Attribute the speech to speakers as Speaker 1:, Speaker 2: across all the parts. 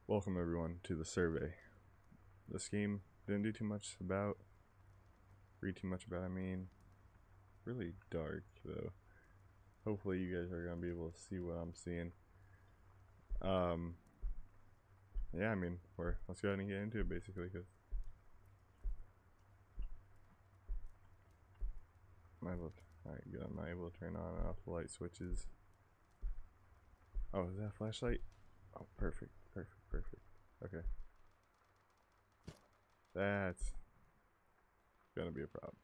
Speaker 1: Welcome everyone to the survey. This game didn't do too much about, read too much about, really dark though. Hopefully you guys are going to be able to see what I'm seeing. Yeah, let's go ahead and get into it basically, because alright, good. I'm not able to turn on and off the light switches. Oh, is that a flashlight? Oh, perfect. Okay. That's gonna be a problem.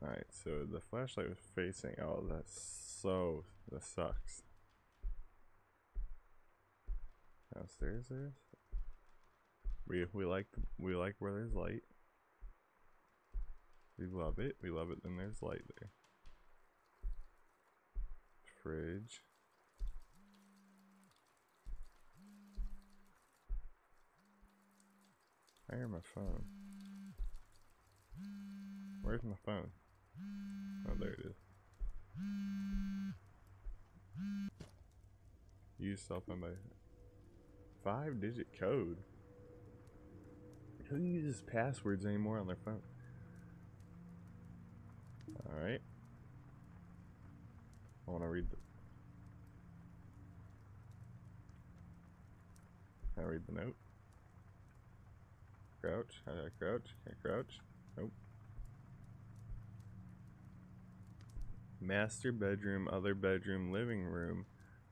Speaker 1: Alright, so the flashlight was facing, oh, that sucks. Downstairs there is? We like where there's light. We love it when there's light there. Fridge. I hear my phone. Where's my phone? Oh, there it is. Use cell phone by 5-digit code. Who uses passwords anymore on their phone? Alright. I want to read the note. Crouch. How do I crouch? Can't crouch. Nope. Master bedroom, other bedroom, living room.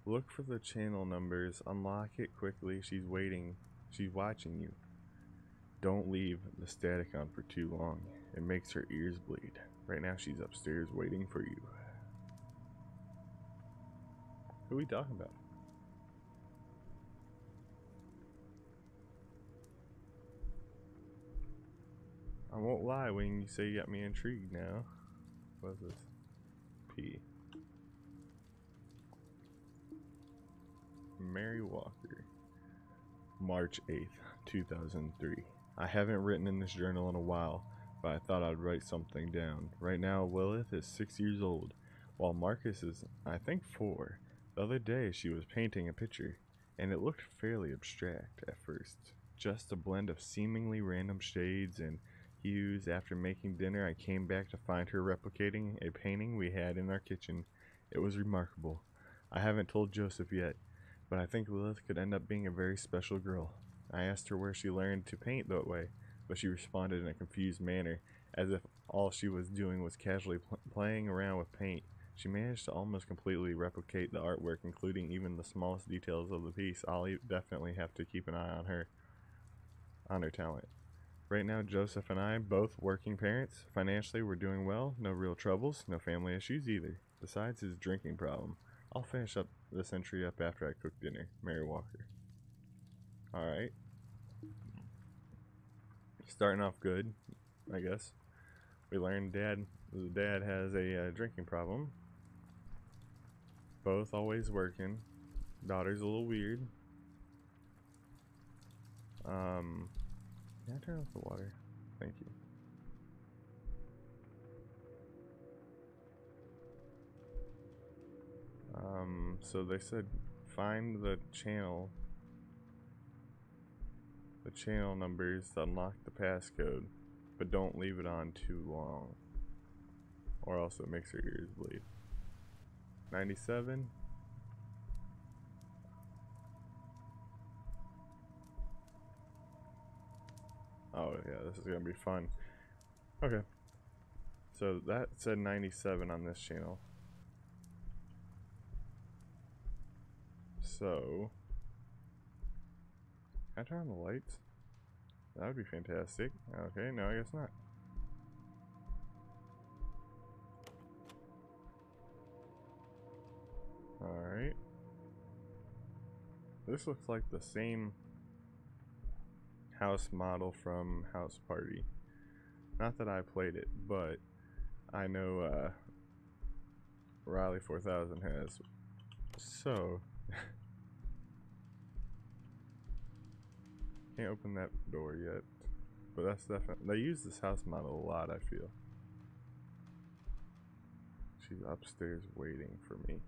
Speaker 1: Look for the channel numbers. Unlock it quickly. She's waiting. She's watching you. Don't leave the static on for too long. It makes her ears bleed. Right now she's upstairs waiting for you. Who are we talking about? I won't lie when you say you got me intrigued now. What's this? P. Mary Walker. March 8th, 2003. I haven't written in this journal in a while, but I thought I'd write something down. Right now, Lilith is 6 years old, while Marcus is, I think, 4. The other day, she was painting a picture, and it looked fairly abstract at first. Just a blend of seemingly random shades and hues. After making dinner, I came back to find her replicating a painting we had in our kitchen. It was remarkable. I haven't told Joseph yet, but I think Lilith could end up being a very special girl. I asked her where she learned to paint that way, but she responded in a confused manner, as if all she was doing was casually playing around with paint. She managed to almost completely replicate the artwork, including even the smallest details of the piece. I'll definitely have to keep an eye on her talent. Right now, Joseph and I, both working parents. Financially, we're doing well. No real troubles. No family issues either. Besides his drinking problem. I'll finish up this entry up after I cook dinner. Mary Walker. Alright. Starting off good, I guess. We learned the dad has a drinking problem. Both always working. Daughter's a little weird. Can I turn off the water? Thank you. So they said find the channel numbers to unlock the passcode, but don't leave it on too long, or else it makes your ears bleed. 97. Oh yeah, this is gonna be fun. Okay, so that said 97 on this channel. So, can I turn on the lights? That would be fantastic. Okay, no, I guess not. Alright. This looks like the same house model from House Party. Not that I played it, but I know Riley 4000 has. So, can't open that door yet, but that's definitely, they use this house model a lot, I feel. She's upstairs waiting for me.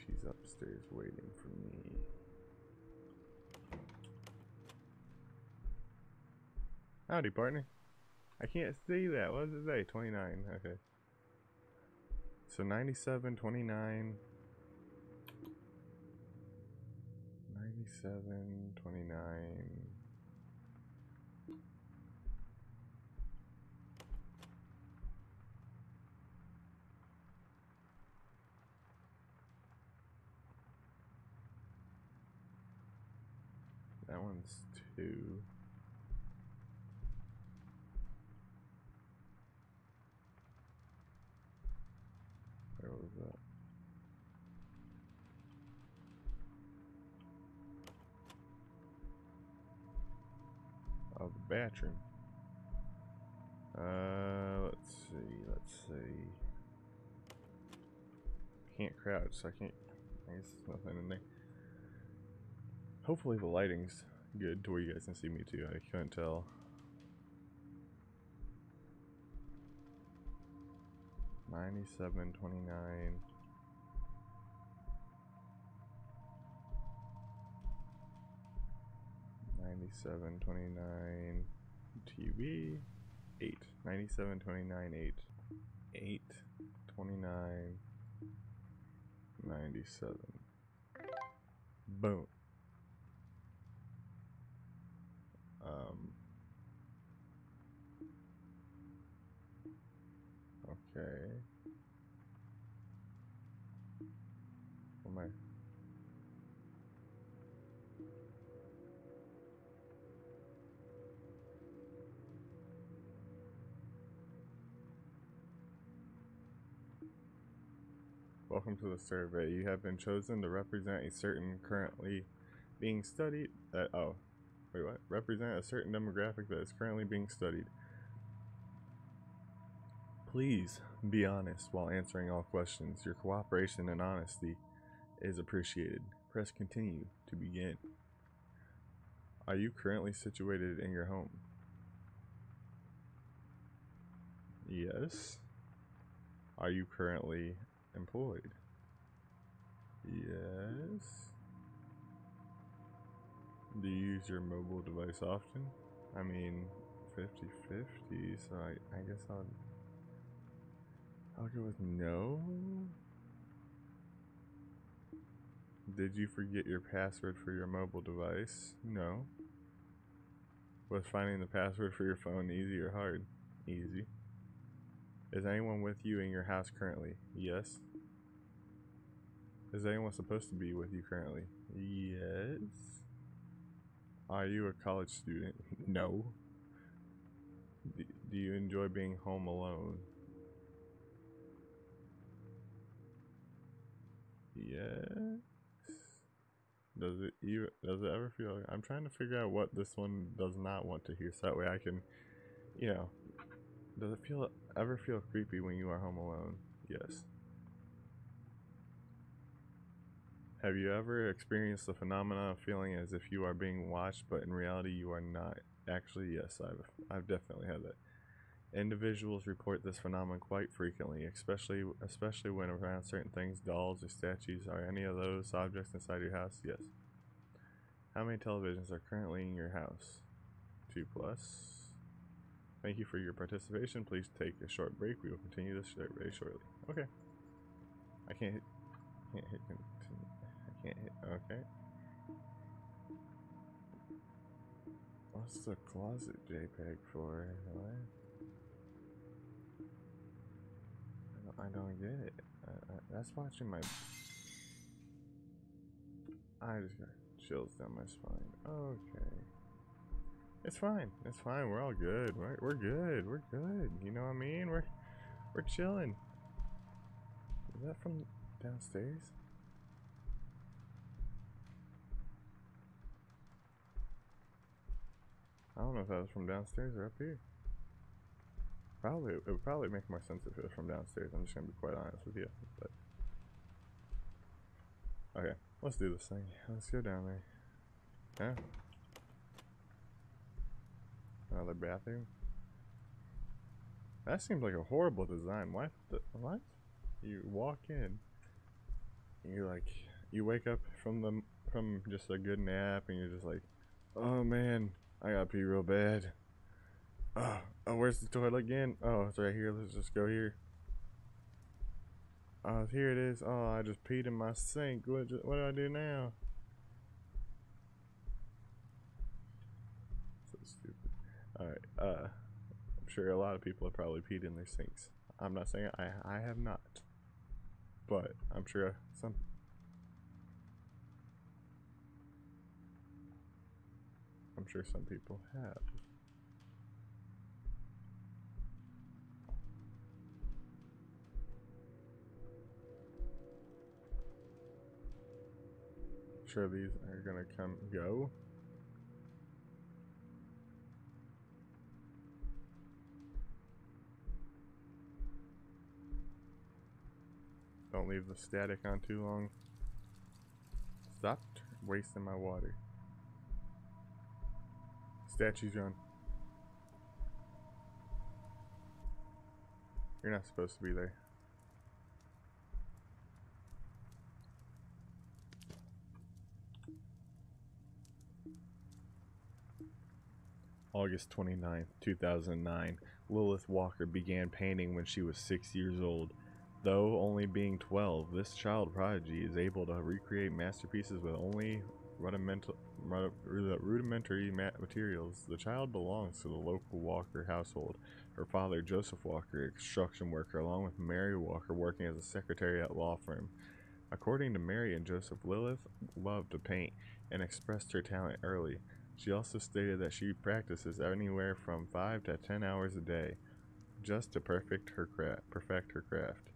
Speaker 1: She's upstairs waiting for me. Howdy, partner. I can't see that. What does it say? 29. Okay. So 97, 29. 97, 29. That one's 2. Where was that? Oh, the bathroom. Let's see. Can't crouch, so I can't. I guess there's nothing in there. Hopefully the lighting's good to where you guys can see me too. I couldn't tell. $97.29. 97.29 TV 8. 97.29 8. 8.29 97. Boom. Okay. What am I? Welcome to the survey. You have been chosen to represent a certain currently being studied. Oh, wait, what? Represent a certain demographic that is currently being studied. Please be honest while answering all questions. Your cooperation and honesty is appreciated. Press continue to begin. Are you currently situated in your home? Yes. Are you currently employed? Yes. Do you use your mobile device often? I mean, 50-50, so I guess I'll go with no. Did you forget your password for your mobile device? No. Was finding the password for your phone easy or hard? Easy. Is anyone with you in your house currently? Yes. Is anyone supposed to be with you currently? Yes. Are you a college student? No. Do you enjoy being home alone? Yes. Does it ever feel like, I'm trying to figure out what this one does not want to hear so that way I can, you know, does it ever feel creepy when you are home alone? Yes. Have you ever experienced the phenomenon of feeling as if you are being watched but in reality you are not? Actually, yes, I've definitely had that. Individuals report this phenomenon quite frequently, especially when around certain things, dolls or statues. Are any of those objects inside your house? Yes. How many televisions are currently in your house? 2+. Thank you for your participation. Please take a short break. We will continue this survey shortly. Okay. I can't hit continue. I can't hit. Okay. What's the closet JPEG for? What? I don't get it. That's watching my. I just got chills down my spine. Okay. It's fine. It's fine. We're all good. We're good. We're good. You know what I mean? We're chilling. Is that from downstairs? I don't know if that was from downstairs or up here. Probably, it would probably make more sense if it was from downstairs. I'm just gonna be quite honest with you. But okay, let's do this thing. Let's go down there. Yeah. Another bathroom. That seems like a horrible design. What? You walk in, and you're like, You wake up from just a good nap and you're just like, oh man, I gotta pee real bad. Oh, where's the toilet again? Oh, it's right here. Let's just go here. Oh, here it is. Oh, I just peed in my sink. What do I do now? So stupid. Alright, I'm sure a lot of people have probably peed in their sinks. I'm not saying I have not. But I'm sure some people have. Sure these are gonna go. Don't leave the static on too long. Stop wasting my water. Statues run. You're not supposed to be there. August 29th, 2009. Lilith Walker began painting when she was 6 years old. Though only being 12, this child prodigy is able to recreate masterpieces with only rudimentary materials. The child belongs to the local Walker household. Her father, Joseph Walker, a construction worker, along with Mary Walker, working as a secretary at law firm. According to Mary and Joseph, Lilith loved to paint and expressed her talent early. She also stated that she practices anywhere from 5 to 10 hours a day just to perfect her craft.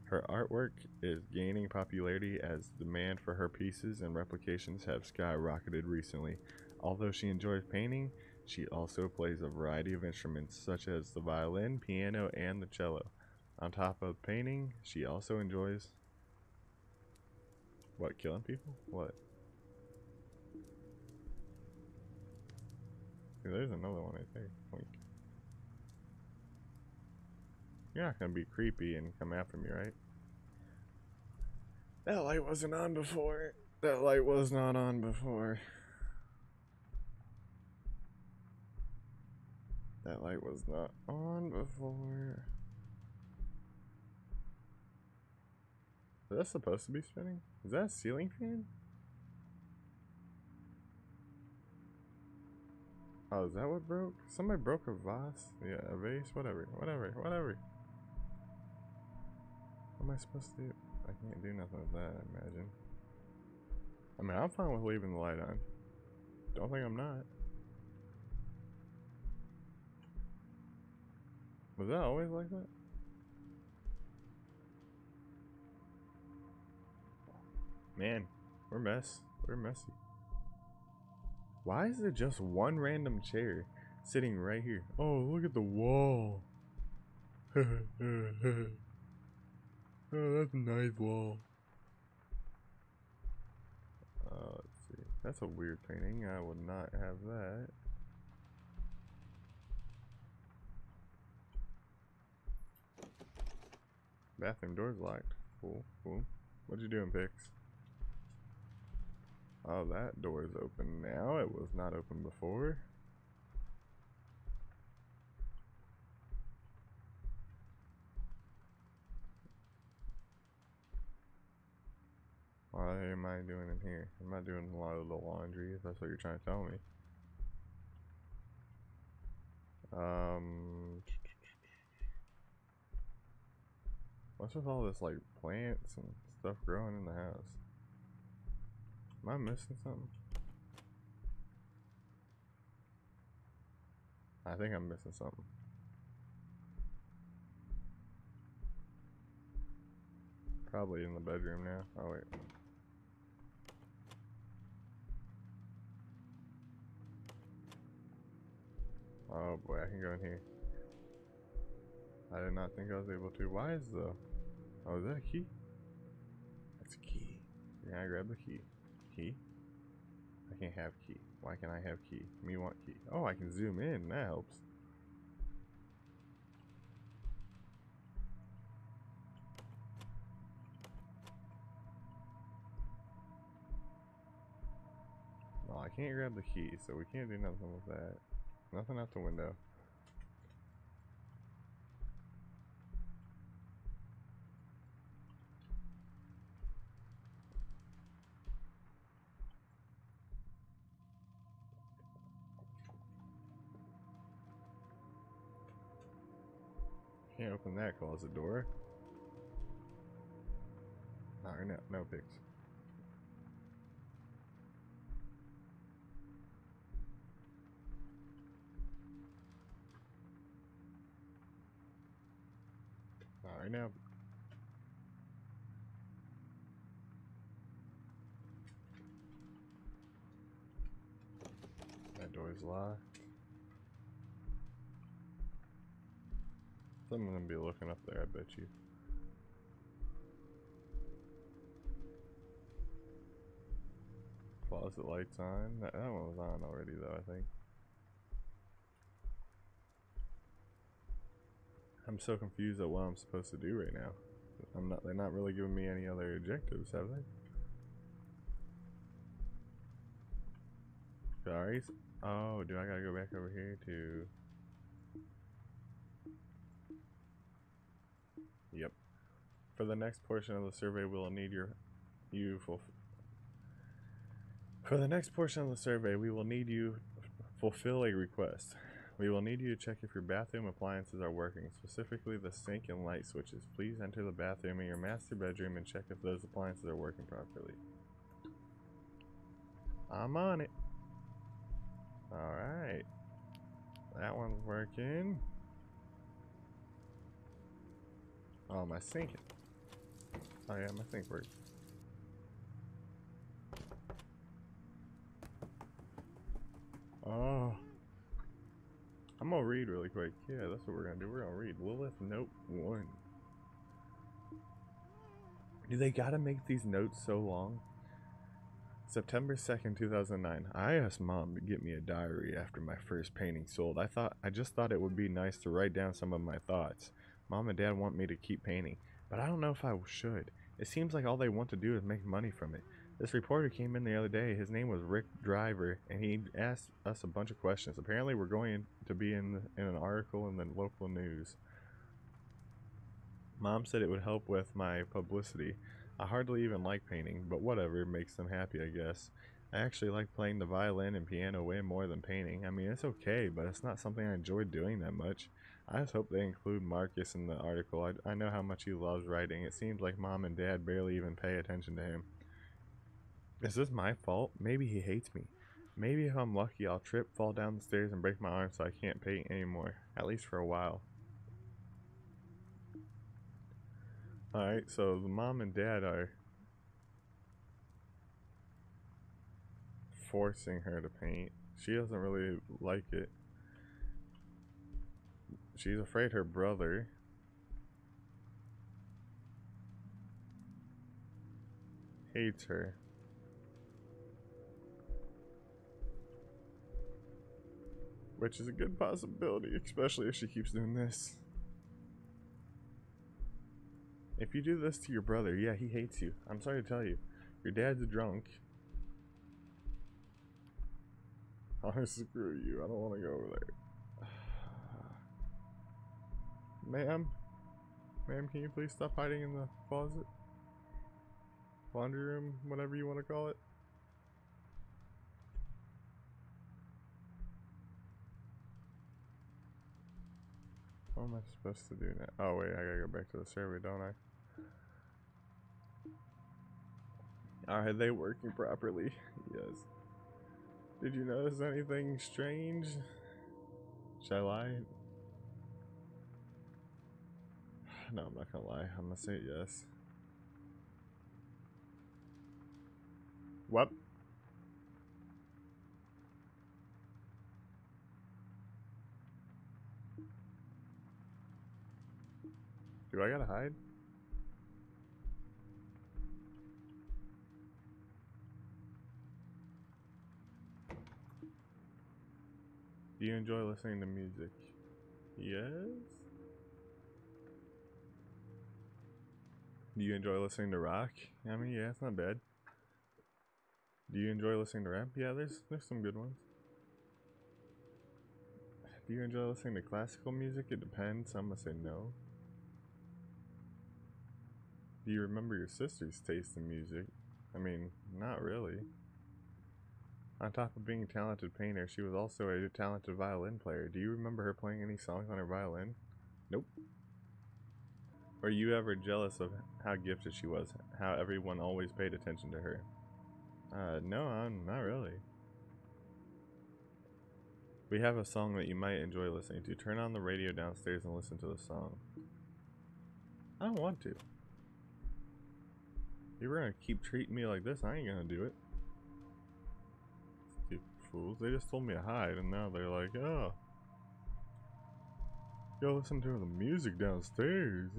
Speaker 1: Her artwork is gaining popularity as demand for her pieces and replications have skyrocketed recently. Although she enjoys painting, she also plays a variety of instruments such as the violin, piano, and the cello. On top of painting, she also enjoys... What, killing people? What? There's another one right there. Wink. You're not gonna be creepy and come after me, right? That light wasn't on before. That light was not on before. That light was not on before. Is that supposed to be spinning? Is that a ceiling fan? Oh, is that what broke? Somebody broke a vase? Yeah, a vase? Whatever. What am I supposed to do? I can't do nothing with that, I imagine. I mean, I'm fine with leaving the light on. Don't think I'm not. Was that always like that? Man, we're messy. Why is there just one random chair sitting right here? Oh, look at the wall. Oh, that's a nice wall. Let's see. That's a weird painting. I would not have that. Bathroom door's locked. Cool. What you doing, Pix? Oh, that door is open now. It was not open before. What am I doing in here? I'm not doing a lot of the laundry, if that's what you're trying to tell me. What's with all this, like, plants and stuff growing in the house? Am I missing something? I think I'm missing something. Probably in the bedroom now. Oh, wait. Oh boy, I can go in here. I did not think I was able to. Why is the... Oh, is that a key? That's a key. Can I grab the key? Key? I can't have key. Why can't I have key? Me want key. Oh, I can zoom in. That helps. can't grab the key, so we can't do nothing with that. Nothing out the window. Can't open that closet door. Alright, no pics. Alright now. That door's locked. Some of them be looking up there, I bet you. Closet lights on. That one was on already though, I think. I'm so confused at what I'm supposed to do right now. They're not really giving me any other objectives, have they? Sorry. Oh, do I gotta go back over here to... Yep. For the next portion of the survey, we'll need For the next portion of the survey, we will need you fulfill a request. We will need you to check if your bathroom appliances are working, specifically the sink and light switches. Please enter the bathroom in your master bedroom and check if those appliances are working properly. I'm on it. Alright. That one's working. Oh, my sink. Oh yeah, my sink works. Oh. I'm gonna read really quick. Yeah, that's what we're gonna do. We're gonna read Lilith Note 1. Do they gotta make these notes so long? September 2nd, 2009. I asked Mom to get me a diary after my first painting sold. I just thought it would be nice to write down some of my thoughts. Mom and Dad want me to keep painting, but I don't know if I should. It seems like all they want to do is make money from it. This reporter came in the other day. His name was Rick Driver, and he asked us a bunch of questions. Apparently, we're going to be in an article in the local news. Mom said it would help with my publicity. I hardly even like painting, but whatever makes them happy, I guess. I actually like playing the violin and piano way more than painting. I mean, it's okay, but it's not something I enjoy doing that much. I just hope they include Marcus in the article. I know how much he loves writing. It seems like Mom and Dad barely even pay attention to him. Is this my fault? Maybe he hates me. Maybe if I'm lucky, I'll trip, fall down the stairs, and break my arm so I can't paint anymore. At least for a while. Alright, so the Mom and Dad are forcing her to paint. She doesn't really like it. She's afraid her brother hates her. Which is a good possibility, especially if she keeps doing this. If you do this to your brother, yeah, he hates you. I'm sorry to tell you. Your dad's a drunk. Oh, screw you. I don't want to go over there. Ma'am? Ma'am, can you please stop hiding in the closet? Laundry room, whatever you want to call it. What am I supposed to do now? Oh wait, I gotta go back to the survey, don't I? Are they working properly? Yes. Did you notice anything strange? Should I lie? No, I'm not gonna lie. I'm gonna say yes. What? Do I gotta hide? Do you enjoy listening to music? Yes? Do you enjoy listening to rock? I mean, yeah, it's not bad. Do you enjoy listening to rap? Yeah, there's some good ones. Do you enjoy listening to classical music? It depends. I'm gonna say no. Do you remember your sister's taste in music? I mean, not really. On top of being a talented painter, she was also a talented violin player. Do you remember her playing any songs on her violin? Nope. Were you ever jealous of how gifted she was? How everyone always paid attention to her? No, I'm not really. We have a song that you might enjoy listening to. Turn on the radio downstairs and listen to the song. I don't want to. If you're gonna keep treating me like this, I ain't gonna do it. Stupid fools. They just told me to hide, and now they're like, oh. Go listen to the music downstairs.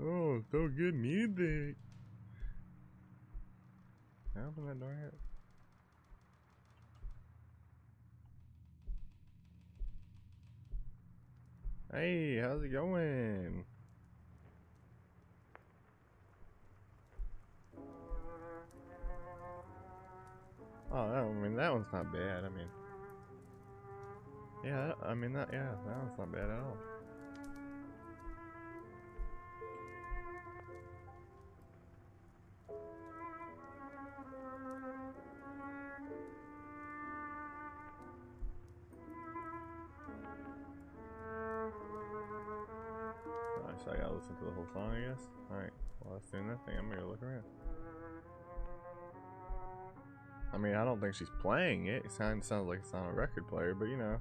Speaker 1: Oh, so good music. Can I open that door yet? Hey, how's it going? Oh, I mean, that one's not bad. I mean, yeah, that one's not bad at all. So I gotta listen to the whole song, I guess? Alright, well, that's doing that thing. I'm gonna go look around. I mean, I don't think she's playing it. It sounds like it's on a record player, but you know.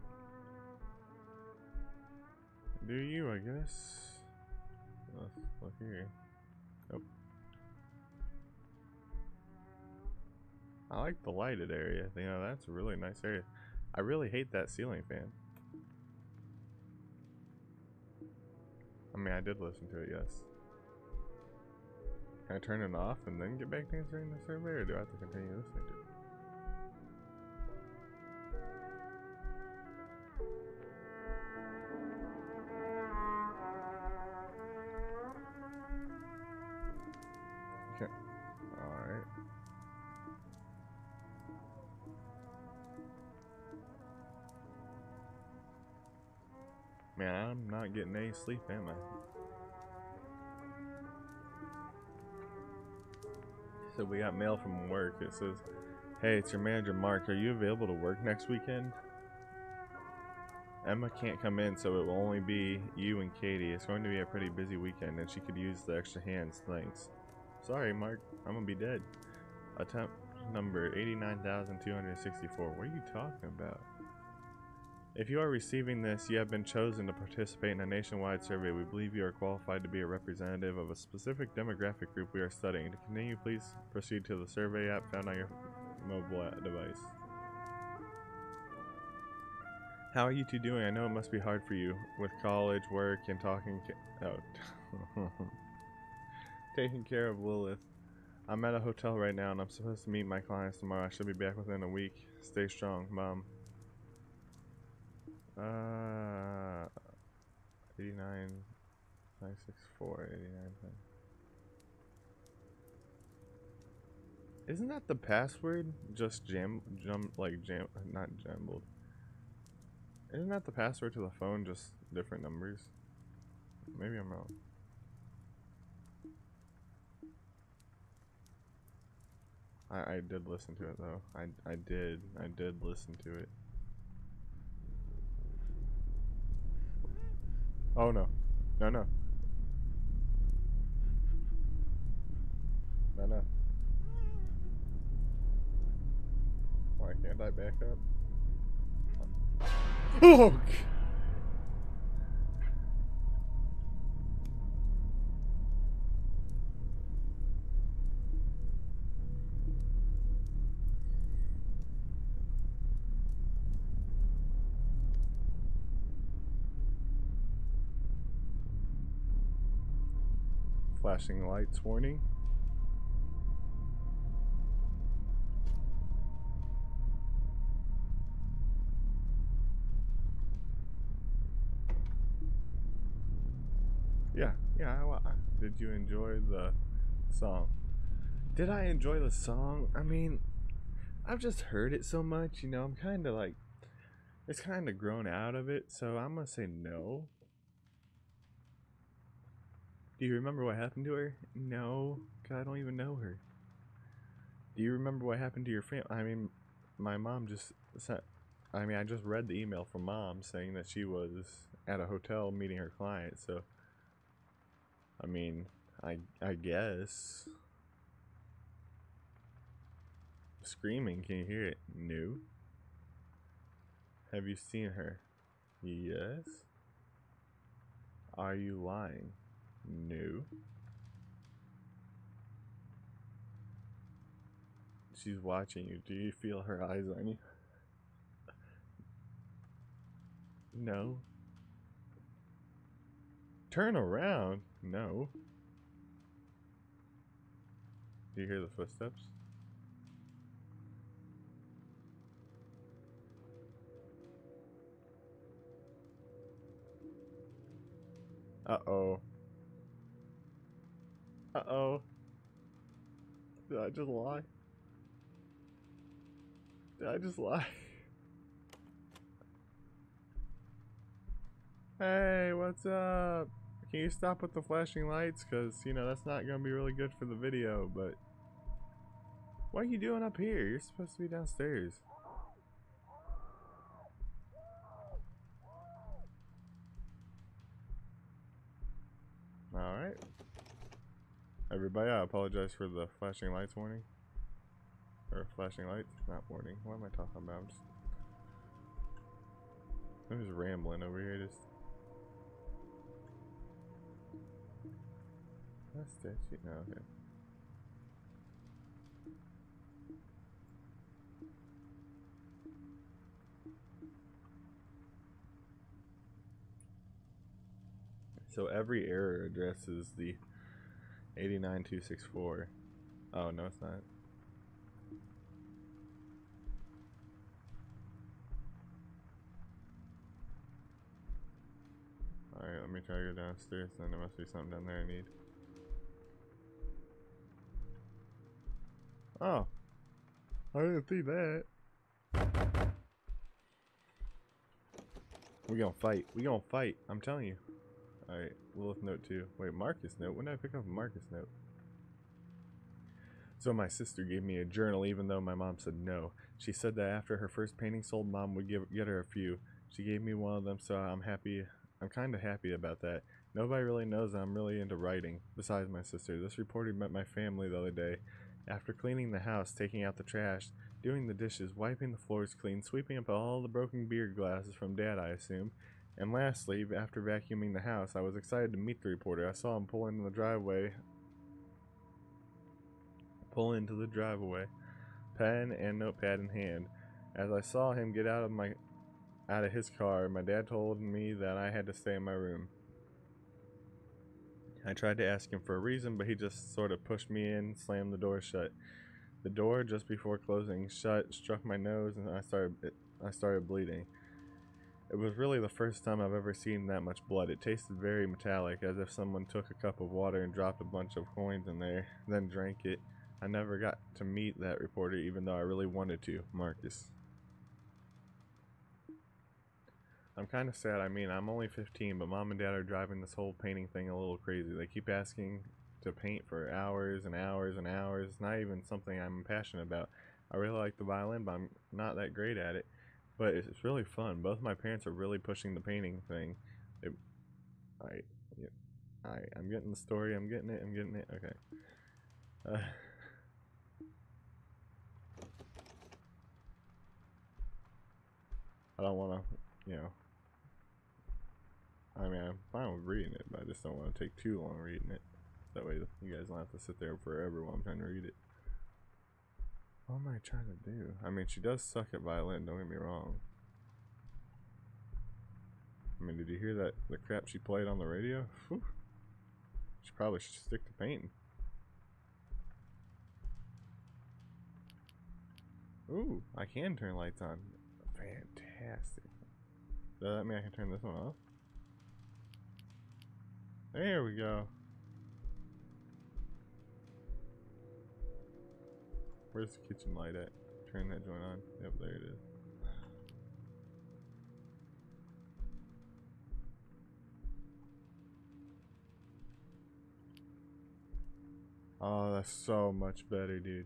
Speaker 1: Do you, I guess? Let's look here. Nope. I like the lighted area. You know, that's a really nice area. I really hate that ceiling fan. I mean, I did listen to it, yes. Can I turn it off and then get back to answering the survey, or do I have to continue listening to it? Okay. Alright. Man, I'm not getting any sleep, am I? So we got mail from work. It says, hey, it's your manager, Mark. Are you available to work next weekend? Emma can't come in, so it will only be you and Katie. It's going to be a pretty busy weekend, and she could use the extra hands. Thanks. Sorry, Mark. I'm going to be dead. Attempt number 89,264. What are you talking about? If you are receiving this, you have been chosen to participate in a nationwide survey. We believe you are qualified to be a representative of a specific demographic group we are studying. To continue, please proceed to the survey app found on your mobile device. How are you two doing? I know it must be hard for you with college, work, and taking care of Lilith. I'm at a hotel right now, and I'm supposed to meet my clients tomorrow. I should be back within a week. Stay strong, Mom. 89,964, 89. Isn't that the password? Just not jumbled. Isn't that the password to the phone, just different numbers? Maybe I'm wrong. I did listen to it though. I did listen to it. Oh no. No. No. Why can't I back up? Oh! Flashing lights warning. Yeah. Did you enjoy the song? Did I enjoy the song? I mean, I've just heard it so much, you know, I'm kind of like, it's kind of grown out of it, so I'm gonna say no. Do you remember what happened to her? No, 'cause I don't even know her. Do you remember what happened to your family? I mean, my mom just sent, I mean, I just read the email from mom saying that she was at a hotel meeting her client, so, I mean, I guess. Screaming, can you hear it? No. Have you seen her? Yes. Are you lying? No. She's watching you. Do you feel her eyes on you? No. Turn around? No. Do you hear the footsteps? Uh-oh. Uh-oh. Did I just lie? Did I just lie? Hey, what's up? Can you stop with the flashing lights? Because, you know, that's not going to be really good for the video, but... What are you doing up here? You're supposed to be downstairs. Alright. Everybody, I apologize for the flashing lights warning. Or flashing lights, not warning. What am I talking about? I'm just rambling over here. Just that's statue. No, okay. So every error address is the 89264. Oh no, it's not. Alright, let me try to go downstairs, then there must be something down there I need. Oh, I didn't see that. We gonna fight. We gonna fight. I'm telling you. Alright, Lilith note 2. Wait, Marcus note? When did I pick up a Marcus note? So my sister gave me a journal even though my mom said no. She said that after her first painting sold, mom would get her a few. She gave me one of them, so I'm happy. I'm kind of happy about that. Nobody really knows that I'm really into writing, besides my sister. This reporter met my family the other day. After cleaning the house, taking out the trash, doing the dishes, wiping the floors clean, sweeping up all the broken beer glasses from Dad, I assume. And lastly, after vacuuming the house, I was excited to meet the reporter. I saw him pull into the driveway, pen and notepad in hand. As I saw him get out of his car, my dad told me that I had to stay in my room. I tried to ask him for a reason, but he just sort of pushed me in, slammed the door shut. The door, just before closing shut, struck my nose, and I started bleeding. It was really the first time I've ever seen that much blood. It tasted very metallic, as if someone took a cup of water and dropped a bunch of coins in there, then drank it. I never got to meet that reporter, even though I really wanted to. Marcus. I'm kind of sad. I mean, I'm only 15, but mom and dad are driving this whole painting thing a little crazy. They keep asking to paint for hours and hours and hours. It's not even something I'm passionate about. I really like the violin, but I'm not that great at it. But it's really fun. Both my parents are really pushing the painting thing. Alright, yeah, alright, I'm getting the story. I'm getting it. Okay. I don't want to, you know. I mean, I'm fine with reading it, but I just don't want to take too long reading it. That way you guys don't have to sit there forever while I'm trying to read it. What am I trying to do? I mean, she does suck at violin, don't get me wrong. I mean, did you hear that, the crap she played on the radio? Whew. She probably should stick to painting. Ooh, I can turn lights on. Fantastic. Does that mean I can turn this one off? There we go. Where's the kitchen light at? Turn that joint on. Yep, there it is. Oh, that's so much better, dude.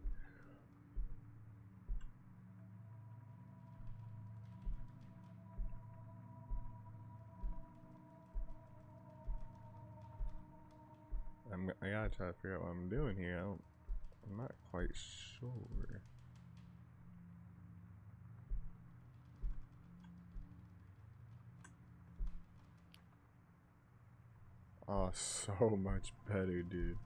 Speaker 1: I gotta try to figure out what I'm doing here. I'm not quite sure. Oh, so much better, dude.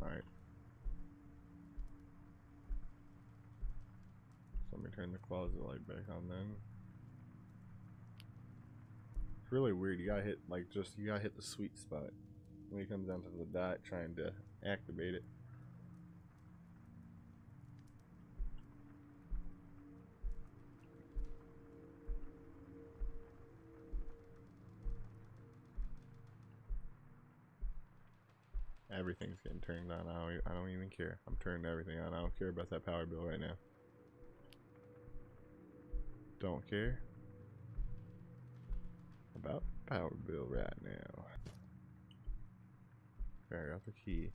Speaker 1: Alright. So let me turn the closet light back on then. It's really weird. You gotta hit, like, you gotta hit the sweet spot when it comes down to the dot trying to activate it. Everything's getting turned on. I don't even care. I'm turning everything on. I don't care about that power bill right now. Don't care about power bill right now. Okay, I got the key.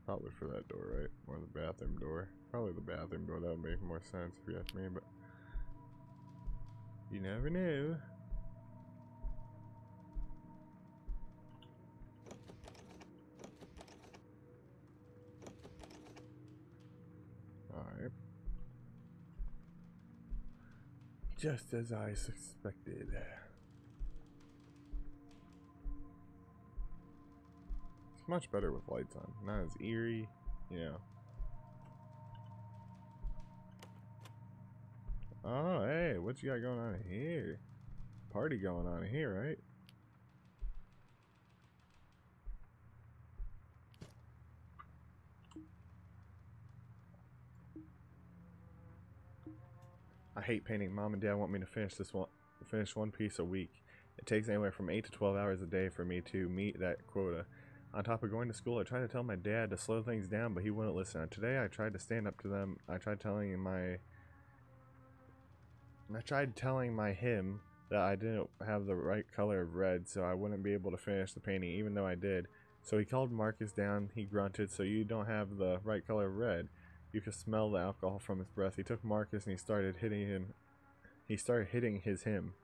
Speaker 1: Probably for that door, right? Or the bathroom door. Probably the bathroom door. That would make more sense if you ask me, but you never know. Alright. Just as I suspected. It's much better with lights on. Not as eerie, you know. Oh, hey, what you got going on here? Party going on here, right? I hate painting. Mom and Dad want me to finish one piece a week. It takes anywhere from 8 to 12 hours a day for me to meet that quota. On top of going to school, I tried to tell my dad to slow things down, but he wouldn't listen. Today, I tried to stand up to them. I tried telling him that I didn't have the right color of red, so I wouldn't be able to finish the painting, even though I did. So he called Marcus down. He grunted, "So you don't have the right color of red." You could smell the alcohol from his breath. He took Marcus and he started hitting him. He started hitting him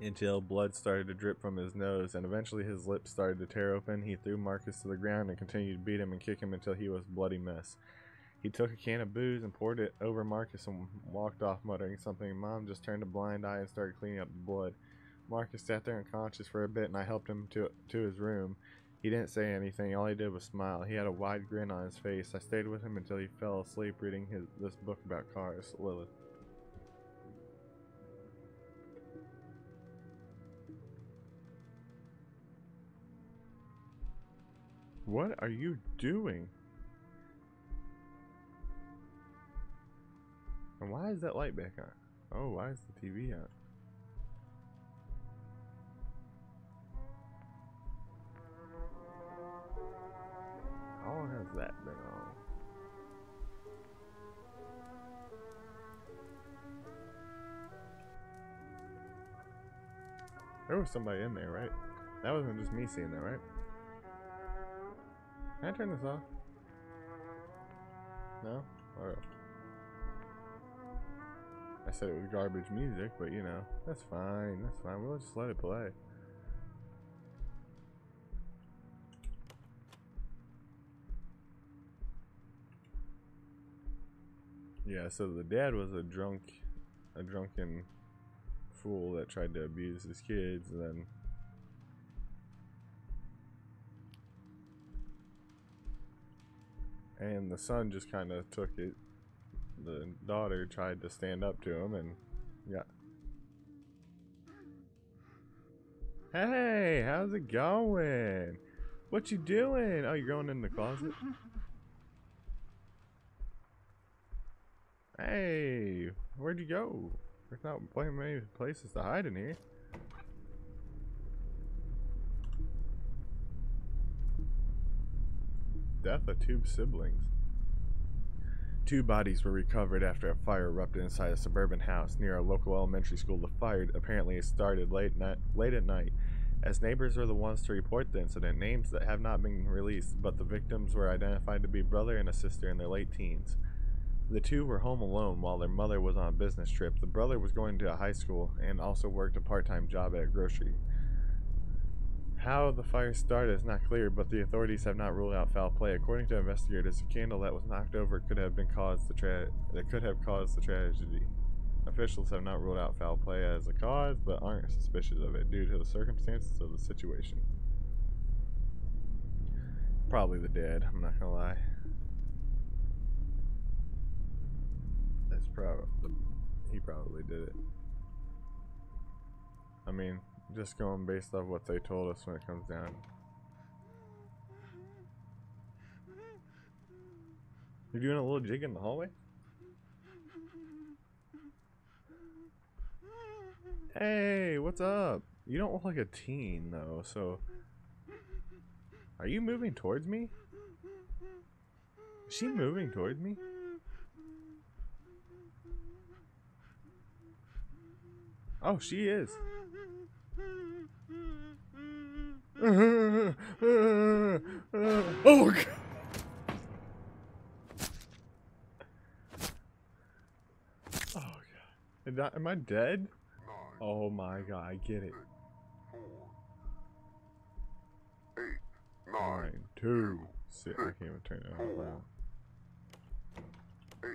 Speaker 1: until blood started to drip from his nose, and eventually his lips started to tear open. He threw Marcus to the ground and continued to beat him and kick him until he was a bloody mess. He took a can of booze and poured it over Marcus and walked off muttering something. Mom just turned a blind eye and started cleaning up the blood. Marcus sat there unconscious for a bit, and I helped him to his room. He didn't say anything. All he did was smile. He had a wide grin on his face. I stayed with him until he fell asleep reading this book about cars. Lilith. What are you doing? And why is that light back on? Oh, why is the TV on? How long has that been on? There was somebody in there, right? That wasn't just me seeing that, right? Can I turn this off? No? Alright. I said it was garbage music, but you know, that's fine, that's fine. We'll just let it play. Yeah, so the dad was a drunken fool that tried to abuse his kids, and the son just kind of took it. The daughter tried to stand up to him, and yeah. Hey, how's it going? What you doing? Oh, you're going in the closet? Hey, where'd you go? There's not many places to hide in here. Death of two siblings. Two bodies were recovered after a fire erupted inside a suburban house near a local elementary school. The fire apparently started late at night, as neighbors were the ones to report the incident. Names that have not been released, but the victims were identified to be brother and a sister in their late teens. The two were home alone while their mother was on a business trip. The brother was going to a high school and also worked a part-time job at a grocery. How the fire started is not clear, but the authorities have not ruled out foul play. According to investigators, the candle that was knocked over could have caused the tragedy. Officials have not ruled out foul play as a cause, but aren't suspicious of it due to the circumstances of the situation. Probably the dad, I'm not gonna lie. That's he probably did it. I mean, just going based off what they told us when it comes down. You're doing a little jig in the hallway? Hey, what's up? You don't look like a teen though, so... Are you moving towards me? Is she moving towards me? Oh, she is. Oh God. Oh God. Am I dead? Oh my God, I get it. 9, 2, 6. I can't even turn it on. Wow. 8,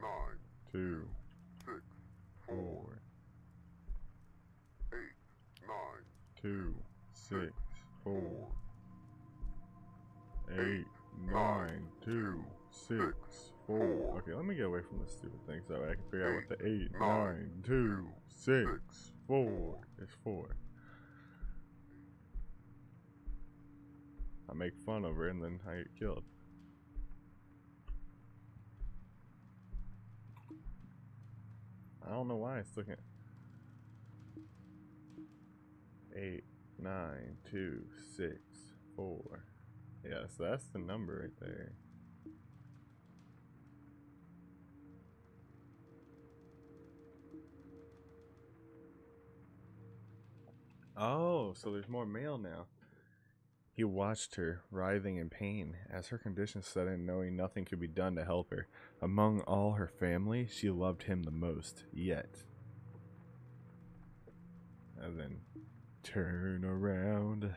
Speaker 1: 9, 2, 6, 4. 8, 9, 2, 6, 4. 8, 9, 2, 6, 4. Okay, let me get away from this stupid thing so I can figure out what the 8, 9, 2, 6, 4 is for. I make fun of her and then I get killed. I don't know why I still can't. 8, 9, 2, 6, 4. Yeah, so that's the number right there. Oh, so there's more mail now. He watched her, writhing in pain, as her condition set in, knowing nothing could be done to help her. Among all her family, she loved him the most, yet. And then, turn around.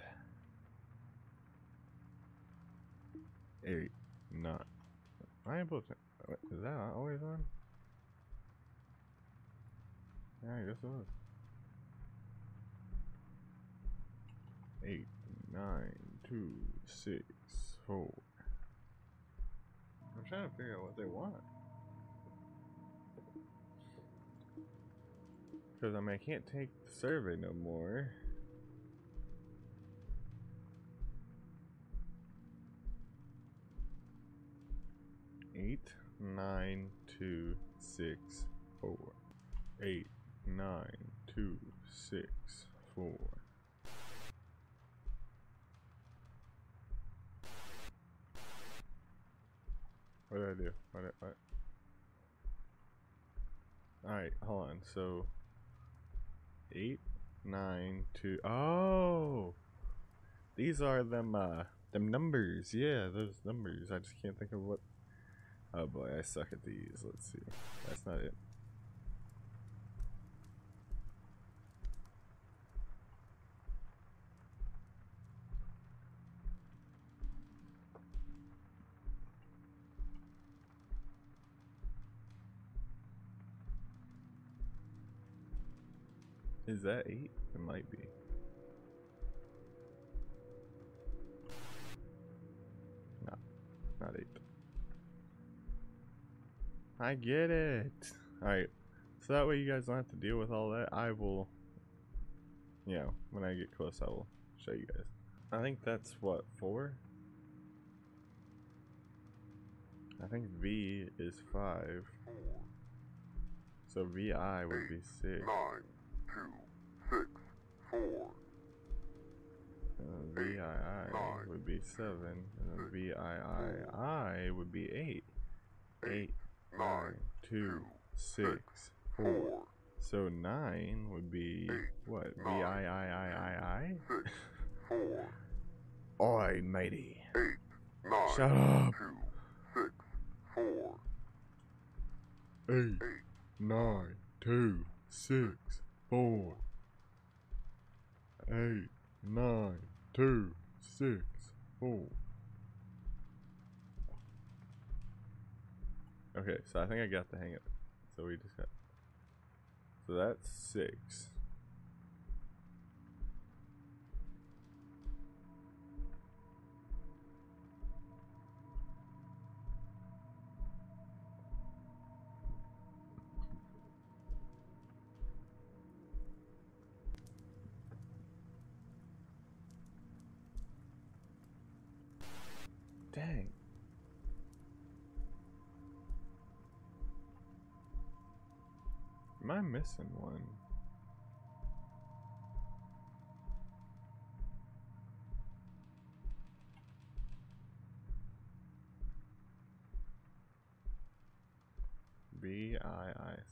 Speaker 1: 8, 9. I am able to. Is that always on? Yeah, I guess it was. 8, 9, 2, 6, 4. I'm trying to figure out what they want. Because I mean, I can't take the survey no more. Eight, 9, 2, 6, 4. 8, 9, 2, 6, 4. What did I do? What? Alright, hold on. So 8, 9, 2. Oh, these are them numbers. Yeah, those numbers. I just can't think of what. Oh boy, I suck at these. Let's see. That's not it. Is that 8? It might be. No, not 8. I get it. Alright, so that way you guys don't have to deal with all that. I will, you know, when I get close, I will show you guys. I think that's what, 4? I think V is 5. So VI would be 6.
Speaker 2: 9, 2, 6, 4.
Speaker 1: VII would be 7. And then VII would be 8. 8, 9, 2, 6, 4. So 9 would be what? VIIIII?
Speaker 2: 4.
Speaker 1: Oi, matey.
Speaker 2: 8, 9,
Speaker 1: Shut up.
Speaker 2: 2, 6, 4.
Speaker 1: 8, 9, 2, 6, 4. 8, 9, 2, 6, 4. Okay, so I think I got the hang of it. So we just got. So that's 6. Dang. Am I missing one? VII.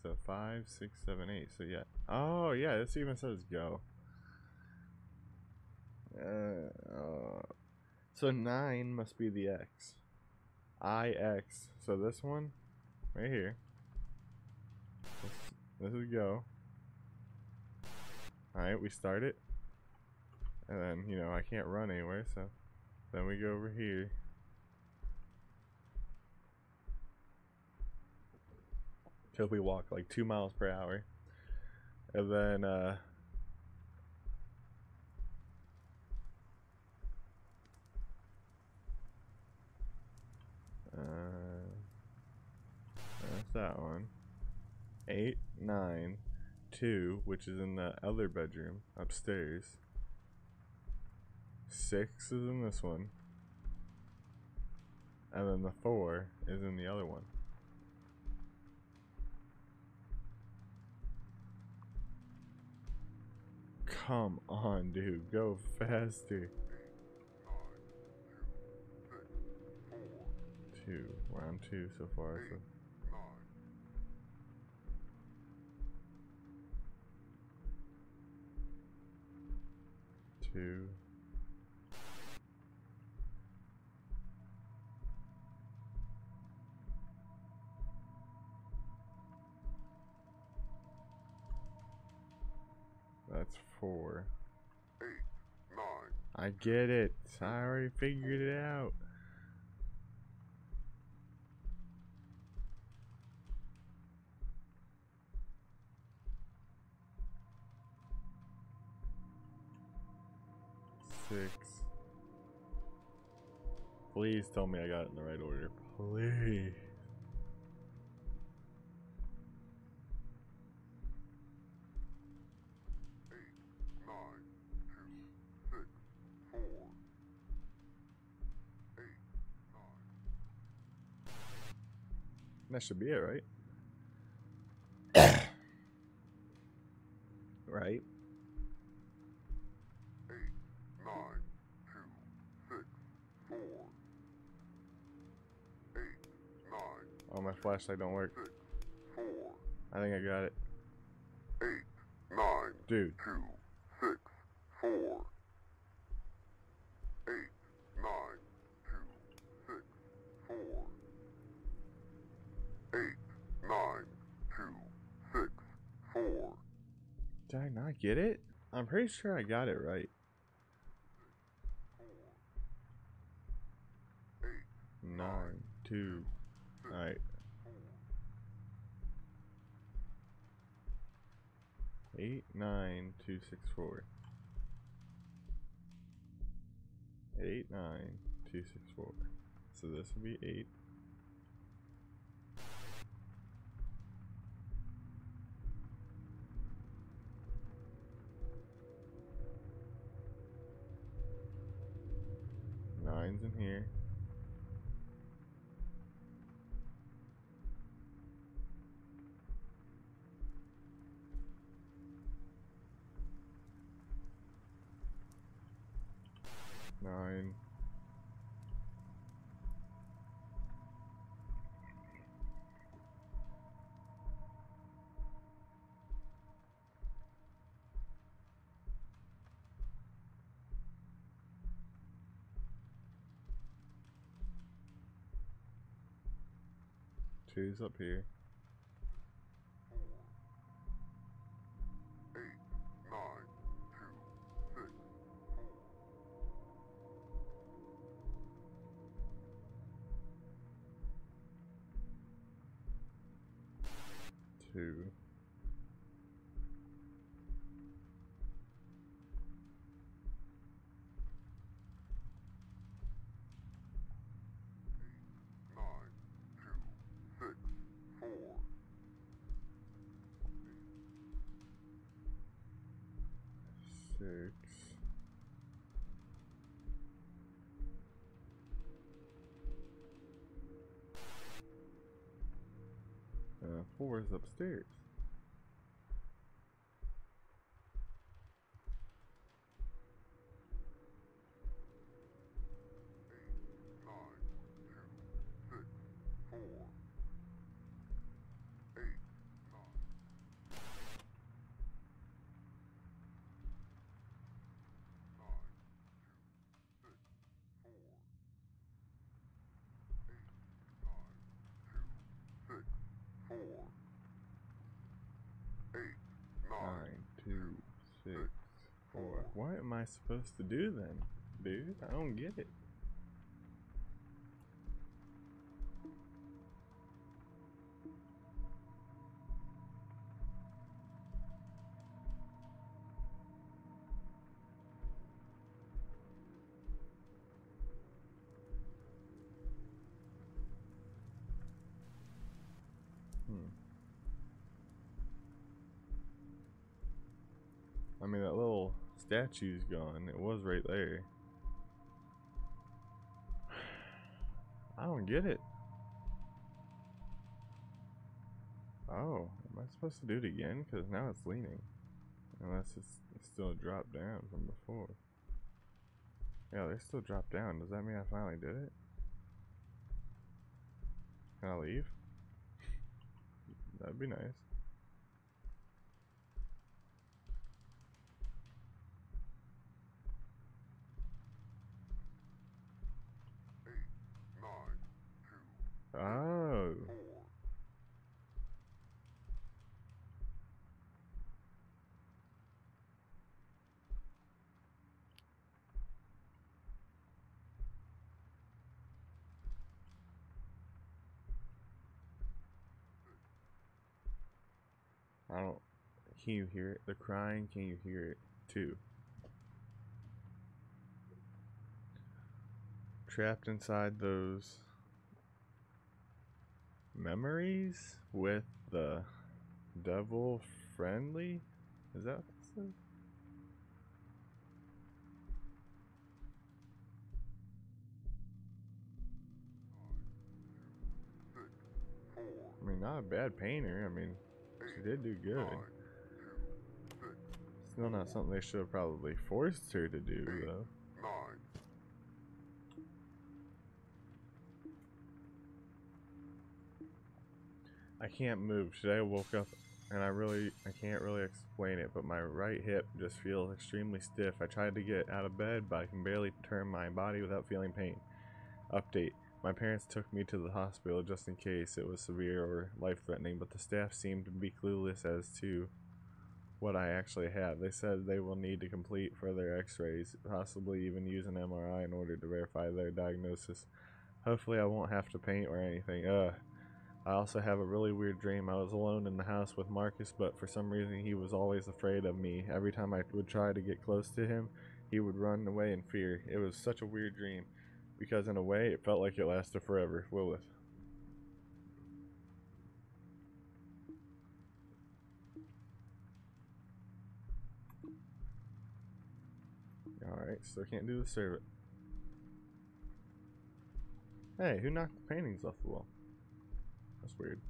Speaker 1: So 5, 6, 7, 8. So yeah. Oh yeah, this even says go. So 9 must be the X. IX. So this one, right here. This is go. Alright, we start it. And then, you know, I can't run anywhere, so then we go over here. Till we walk like 2 miles per hour. And then, that's that one. 8, 9, 2, which is in the other bedroom upstairs. 6 is in this one. And then the 4 is in the other one. Come on, dude. Go faster. 2. We're on 2 so far. So. 2. That's 4.
Speaker 2: 8, 9.
Speaker 1: I get it. I already figured it out. Six. Please tell me I got it in the right order. Please. That should be it, right? Right?
Speaker 2: 8, 9, 2, 6, 4. 8, 9.
Speaker 1: Oh, my flashlight don't work.
Speaker 2: 6, 4.
Speaker 1: I think I got it.
Speaker 2: 8, 9.
Speaker 1: Dude.
Speaker 2: 2, 6, 4. 8, 9, 2, 6, 4. 8, 9, 2, 6, 4.
Speaker 1: Did I not get it? I'm pretty sure I got it right. 9, 2. Alright. 8, 9, 2, 6, 4. 8, 9, 2, 6, 4. So this would be 8. 9's in here. Nine. Two's up here.
Speaker 2: 8, 9, 2, 6,
Speaker 1: 2.
Speaker 2: 9, 2, 6, 4,
Speaker 1: 6. Four is upstairs.
Speaker 2: 9, 2, 6, 4, 8, 9,
Speaker 1: 9, 2, 6, 4. What am I supposed to do then, dude? I don't get it. I mean, that little statue's gone. It was right there. I don't get it. Oh, am I supposed to do it again? Because now it's leaning. Unless it's still dropped down from before. Yeah, they still dropped down. Does that mean I finally did it? Can I leave? That'd be nice. Oh. I don't. Can you hear it? The crying, can you hear it too? Trapped inside those memories with the devil friendly? Is that what it says? I mean, not a bad painter. I mean, she did do good. Still not something they should have probably forced her to do, though.
Speaker 2: 9.
Speaker 1: I can't move. Today I woke up and I can't really explain it, but my right hip just feels extremely stiff. I tried to get out of bed, but I can barely turn my body without feeling pain. Update. My parents took me to the hospital just in case it was severe or life-threatening, but the staff seemed to be clueless as to what I actually have. They said they will need to complete further x-rays, possibly even use an MRI in order to verify their diagnosis. Hopefully I won't have to paint or anything. I also have a really weird dream. I was alone in the house with Marcus, but for some reason he was always afraid of me. Every time I would try to get close to him, he would run away in fear. It was such a weird dream, because in a way it felt like it lasted forever. Lilith. Alright, still can't do the servant. Hey, who knocked the paintings off the wall? That's weird.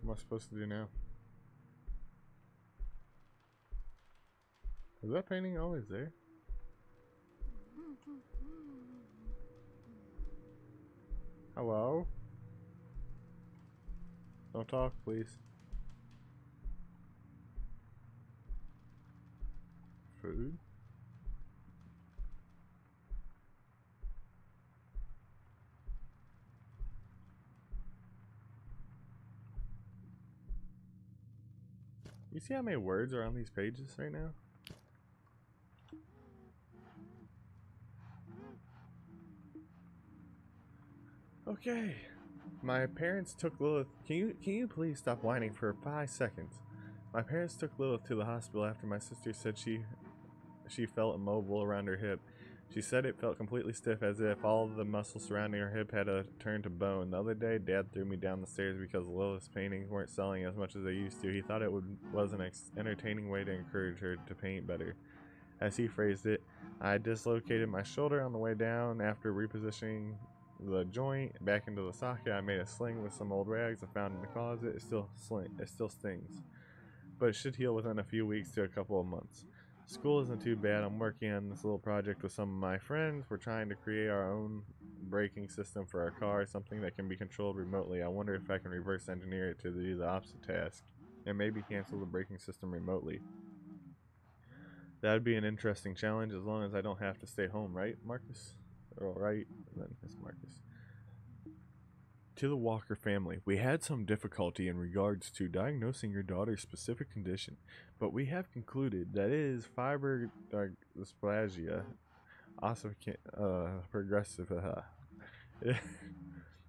Speaker 1: What am I supposed to do now? Was that painting always there? Hello? Don't talk, please. Food? You see how many words are on these pages right now? Okay. My parents took Lilith. Can you please stop whining for 5 seconds? My parents took Lilith to the hospital after my sister said she felt immobile around her hip. She said it felt completely stiff, as if all the muscles surrounding her hip had turned to bone. The other day, Dad threw me down the stairs because Lilith's paintings weren't selling as much as they used to. He thought it was an entertaining way to encourage her to paint better. As he phrased it, I dislocated my shoulder on the way down. After repositioning the joint back into the socket, I made a sling with some old rags I found in the closet. It still stings, but it should heal within a few weeks to a couple of months. School isn't too bad. I'm working on this little project with some of my friends. We're trying to create our own braking system for our car, something that can be controlled remotely. I wonder if I can reverse engineer it to do the opposite task, and maybe cancel the braking system remotely. That'd be an interesting challenge, as long as I don't have to stay home, right, Marcus? Or right, and then it's Marcus. To the Walker family, we had some difficulty in regards to diagnosing your daughter's specific condition, but we have concluded that it is fibromyalgia progressive. It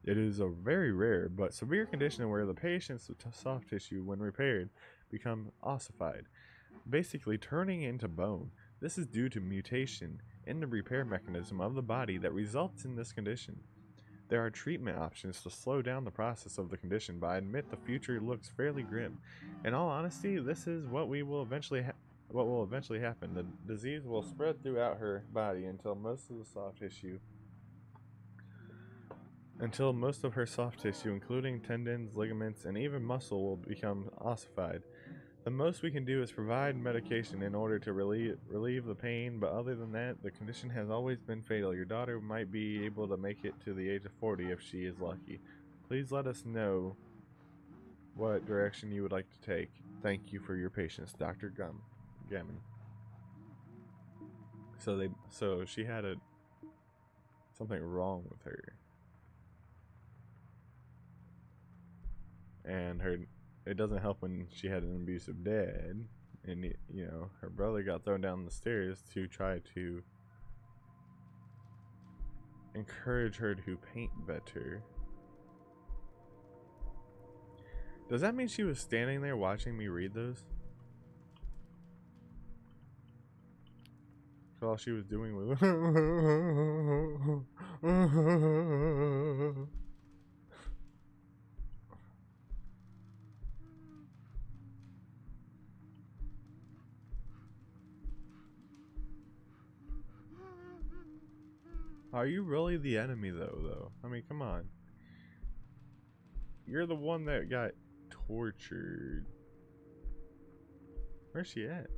Speaker 1: is a very rare but severe condition where the patient's soft tissue, when repaired, become ossified, basically turning into bone. This is due to mutation in the repair mechanism of the body that results in this condition. There are treatment options to slow down the process of the condition, but I admit the future looks fairly grim. In all honesty, this is what will eventually happen. The disease will spread throughout her body until most of her soft tissue, including tendons, ligaments, and even muscle, will become ossified. The most we can do is provide medication in order to relieve the pain, but other than that, the condition has always been fatal. Your daughter might be able to make it to the age of 40 if she is lucky. Please let us know what direction you would like to take. Thank you for your patience, Dr. Gammon. So she had something wrong with her, and it doesn't help when she had an abusive dad, and her brother got thrown down the stairs to try to encourage her to paint better. Does that mean she was standing there watching me read those? So all she was doing was Are you really the enemy though? I mean, come on. You're the one that got tortured. Where's she at?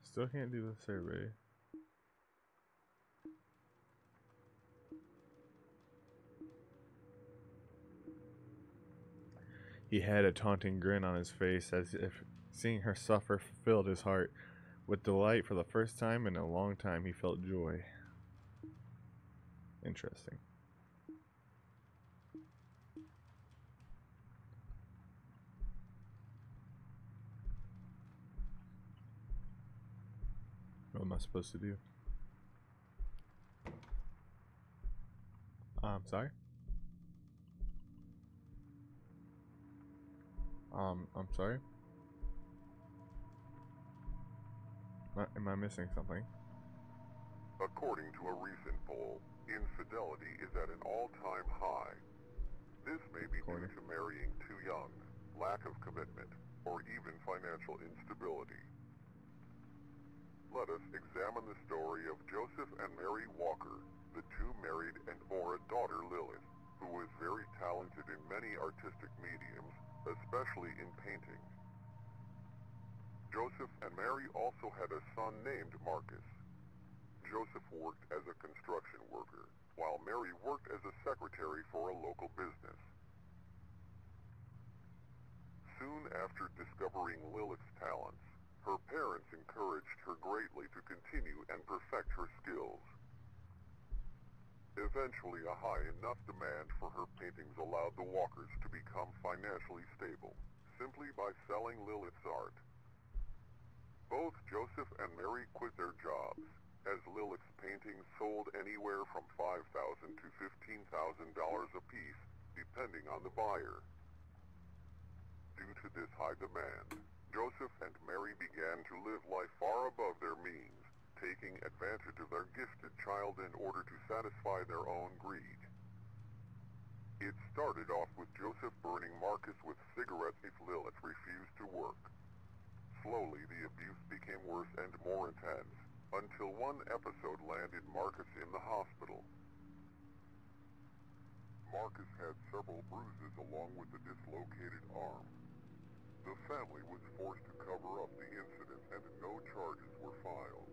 Speaker 1: Still can't do the survey. He had a taunting grin on his face, as if seeing her suffer filled his heart. With delight, for the first time in a long time, he felt joy. Interesting. What am I supposed to do? I'm sorry? I'm sorry? Am I missing something?
Speaker 2: According to a recent poll, infidelity is at an all-time high. This may be due to marrying too young, lack of commitment, or even financial instability. Let us examine the story of Joseph and Mary Walker, the two married and bore a daughter, Lilith, who was very talented in many artistic mediums, especially in painting. Joseph and Mary also had a son named Marcus. Joseph worked as a construction worker, while Mary worked as a secretary for a local business. Soon after discovering Lilith's talents, her parents encouraged her greatly to continue and perfect her skills. Eventually, a high enough demand for her paintings allowed the Walkers to become financially stable, simply by selling Lilith's art. Both Joseph and Mary quit their jobs, as Lilith's paintings sold anywhere from $5,000 to $15,000 apiece, depending on the buyer. Due to this high demand, Joseph and Mary began to live life far above their means, taking advantage of their gifted child in order to satisfy their own greed. It started off with Joseph burning Marcus with cigarettes if Lilith refused to work. Slowly, the abuse became worse and more intense, until one episode landed Marcus in the hospital. Marcus had several bruises along with a dislocated arm. The family was forced to cover up the incident and no charges were filed.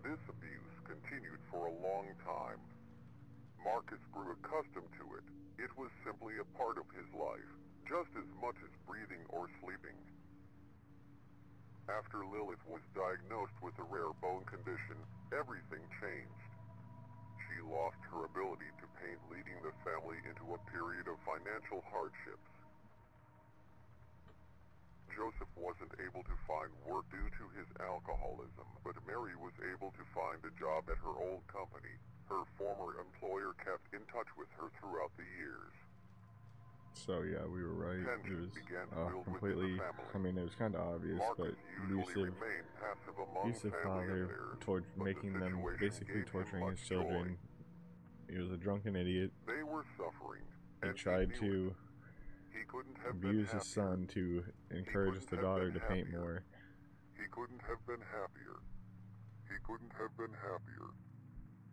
Speaker 2: This abuse continued for a long time. Marcus grew accustomed to it. It was simply a part of his life, just as much as breathing or sleeping. After Lilith was diagnosed with a rare bone condition, everything changed. She lost her ability to paint, leading the family into a period of financial hardships. Joseph wasn't able to find work due to his alcoholism, but Mary was able to find a job at her old company. Her former employer kept in touch with her throughout the years.
Speaker 1: So yeah, we were right. It was completely, I mean, it was kind of obvious, but abusive father, making them, basically torturing his children. He was a drunken idiot.
Speaker 2: They were suffering.
Speaker 1: He tried to abuse his son to encourage the daughter to paint more.
Speaker 2: He couldn't have been happier. He couldn't have been happier.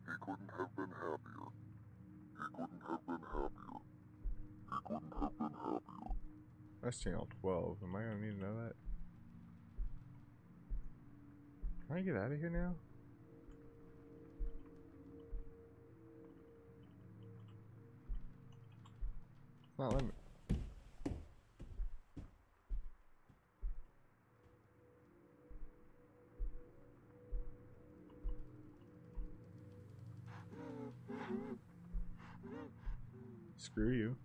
Speaker 2: He couldn't have been happier. He couldn't have been happier. He couldn't have been happier.
Speaker 1: That's channel 12. Am I gonna need to know that? Can I get out of here now? It's not letting me. Screw you.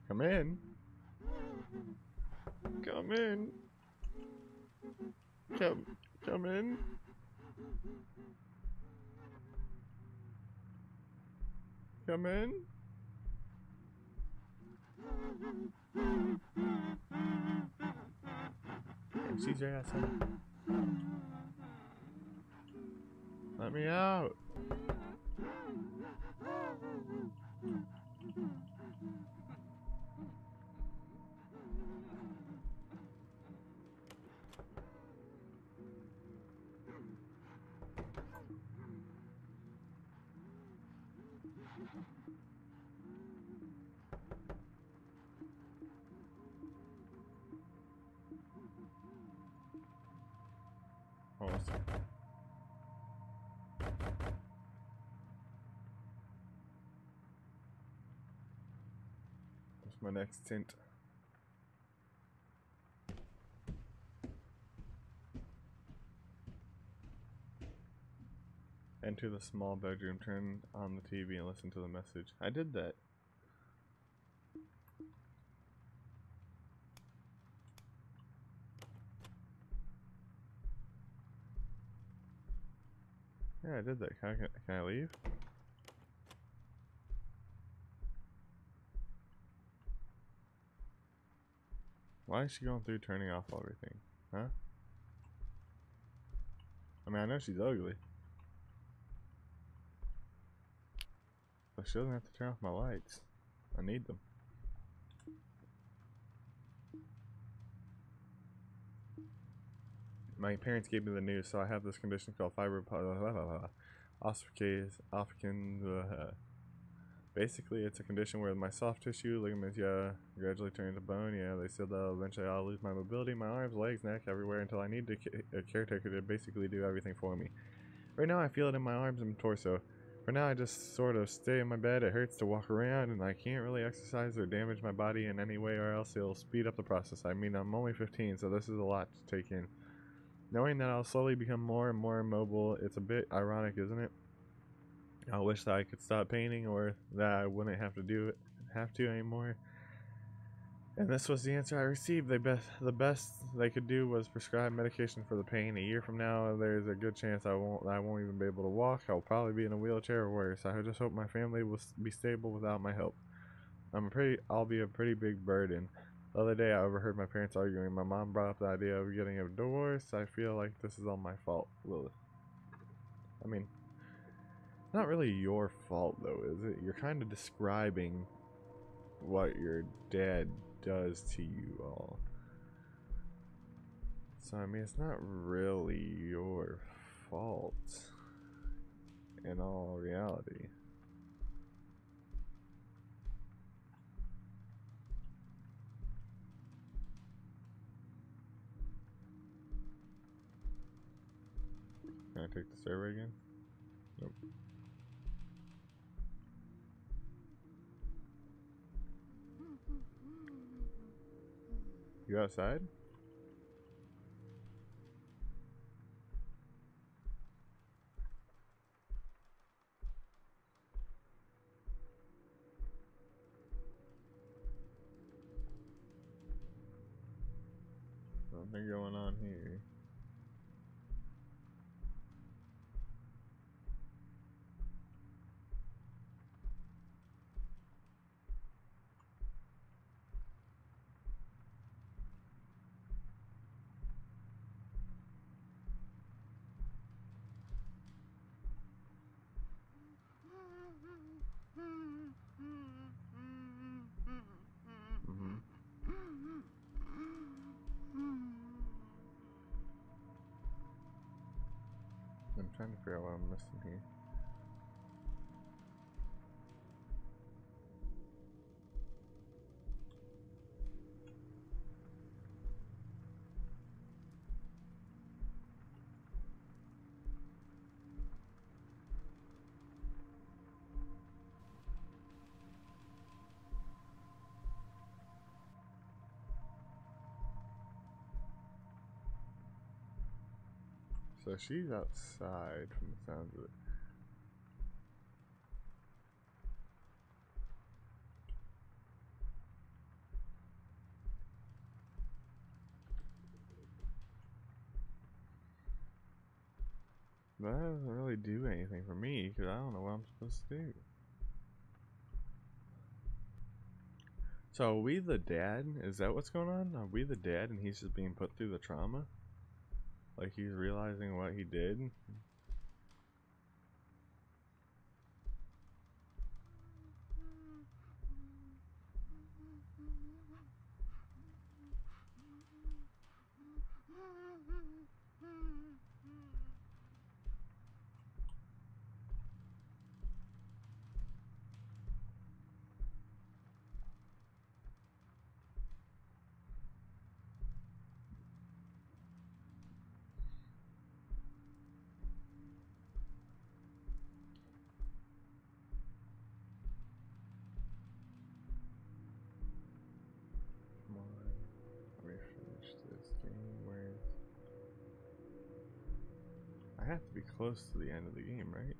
Speaker 1: Come in. Come in. Come in. Come in. She's right outside. Let me out. Almost. What's my next tint? Enter the small bedroom, turn on the TV and listen to the message. I did that. Yeah, I did that. Can I leave? Why is she going through turning off everything? Huh? I mean, I know she's ugly. But she doesn't have to turn off my lights. I need them. My parents gave me the news, so I have this condition called basically, it's a condition where my soft tissue, ligaments, gradually turn into bone. They said that eventually I'll lose my mobility, my arms, legs, neck, everywhere until I need a caretaker to basically do everything for me. Right now, I feel it in my arms and torso. For now, I just sort of stay in my bed. It hurts to walk around, and I can't really exercise or damage my body in any way, or else it'll speed up the process. I mean, I'm only 15, so this is a lot to take in. Knowing that I'll slowly become more and more immobile, it's a bit ironic, isn't it? I wish that I could stop painting, or that I wouldn't have to anymore. And this was the answer I received. The best they could do was prescribe medication for the pain. A year from now, there's a good chance I won't even be able to walk. I'll probably be in a wheelchair or worse. I just hope my family will be stable without my help. I'll be a pretty big burden. The other day, I overheard my parents arguing. My mom brought up the idea of getting a divorce. I feel like this is all my fault, Lilith. I mean, not really your fault, though, is it? You're kind of describing what your dad does to you all. So, I mean, it's not really your fault in all reality. Can I take the survey again? Nope. You outside? Nothing going on here. I'm trying to figure out what I'm missing here. So she's outside from the sounds of it. But that doesn't really do anything for me, because I don't know what I'm supposed to do. So are we the dad? Is that what's going on? Are we the dad and he's just being put through the trauma? Like he's realizing what he did? Come on, let me finish this game. Where I have to be close to the end of the game, right?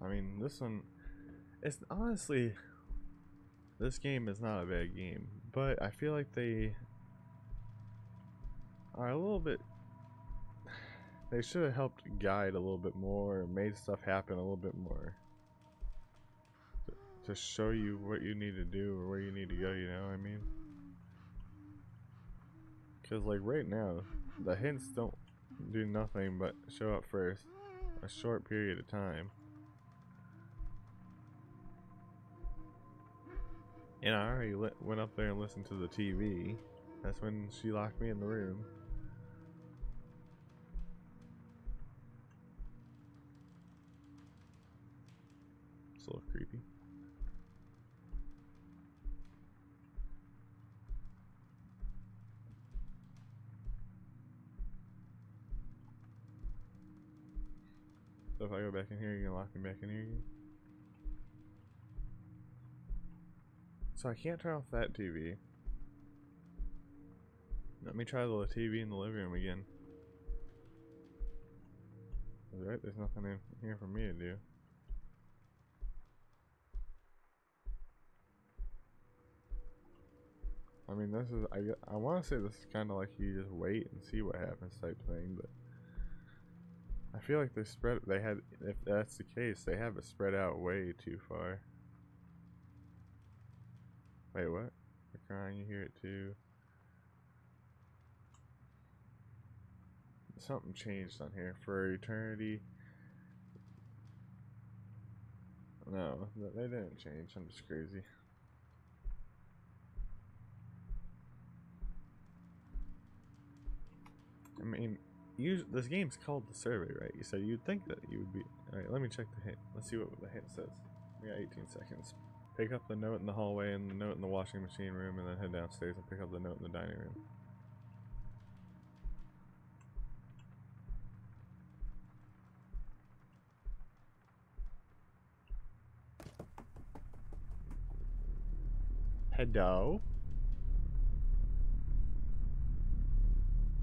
Speaker 1: I mean, this one, it's honestly, this game is not a bad game, but I feel like they are a little bit, they should have helped guide a little bit more, made stuff happen a little bit more. To show you what you need to do or where you need to go, you know what I mean? Because, like, right now, the hints don't do nothing but show up for a short period of time. And I already went up there and listened to the TV. That's when she locked me in the room. It's a little creepy. So if I go back in here, you're gonna lock me back in here again? So I can't turn off that TV. Let me try the TV in the living room again. Right, there's nothing in here for me to do. I mean, this is, I want to say this is kind of like you just wait and see what happens type thing, but I feel like they spread, if that's the case, they have it spread out way too far. Wait, what? They're crying, you hear it too. Something changed on here. For eternity. No, they didn't change. I'm just crazy. I mean, this game's called The Survey, right? So you'd think that you would be... Alright, let me check the hint. Let's see what the hint says. We got 18 seconds. Pick up the note in the hallway and the note in the washing machine room, and then head downstairs and pick up the note in the dining room. Hello?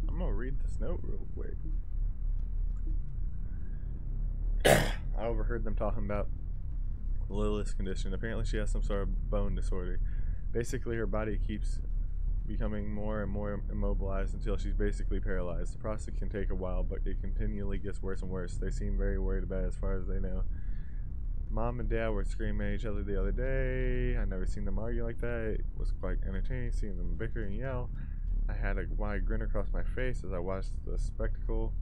Speaker 1: I'm gonna read this note real quick. I overheard them talking about Lilith's condition. Apparently she has some sort of bone disorder. Basically her body keeps becoming more and more immobilized until she's basically paralyzed. The process can take a while, but it continually gets worse and worse. They seem very worried about it as far as they know. Mom and Dad were screaming at each other the other day. I never seen them argue like that. It was quite entertaining seeing them bicker and yell. I had a wide grin across my face as I watched the spectacle.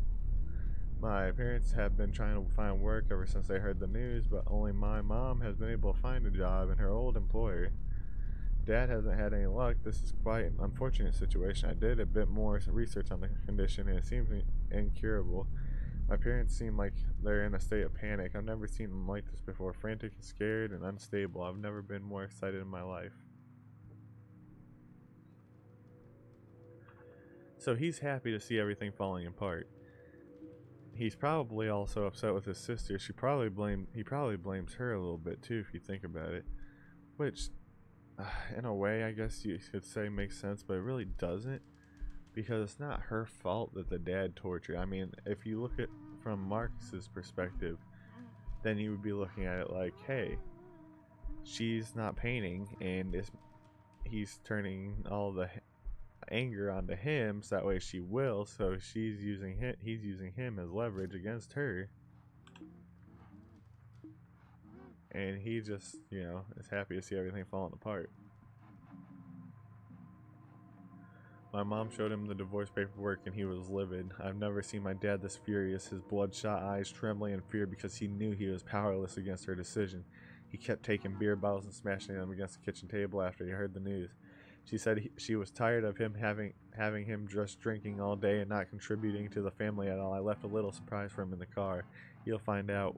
Speaker 1: My parents have been trying to find work ever since they heard the news, but only my mom has been able to find a job in her old employer. Dad hasn't had any luck. This is quite an unfortunate situation. I did a bit more research on the condition and it seems incurable. My parents seem like they're in a state of panic. I've never seen them like this before. Frantic and scared and unstable. I've never been more excited in my life. So he's happy to see everything falling apart. He's probably also upset with his sister. He probably blames her a little bit too, if you think about it. Which, in a way, I guess you could say makes sense, but it really doesn't. Because it's not her fault that the dad tortured. I mean, if you look at from Marcus's perspective, then you would be looking at it like, hey, she's not painting, and he's turning all the anger onto him, so that way she will. So he's using him as leverage against her, and he just, you know, is happy to see everything falling apart. My mom showed him the divorce paperwork and he was livid. I've never seen my dad this furious, his bloodshot eyes trembling in fear because he knew he was powerless against her decision. He kept taking beer bottles and smashing them against the kitchen table after he heard the news. She said she was tired of him having him just drinking all day and not contributing to the family at all. I left a little surprise for him in the car. He'll find out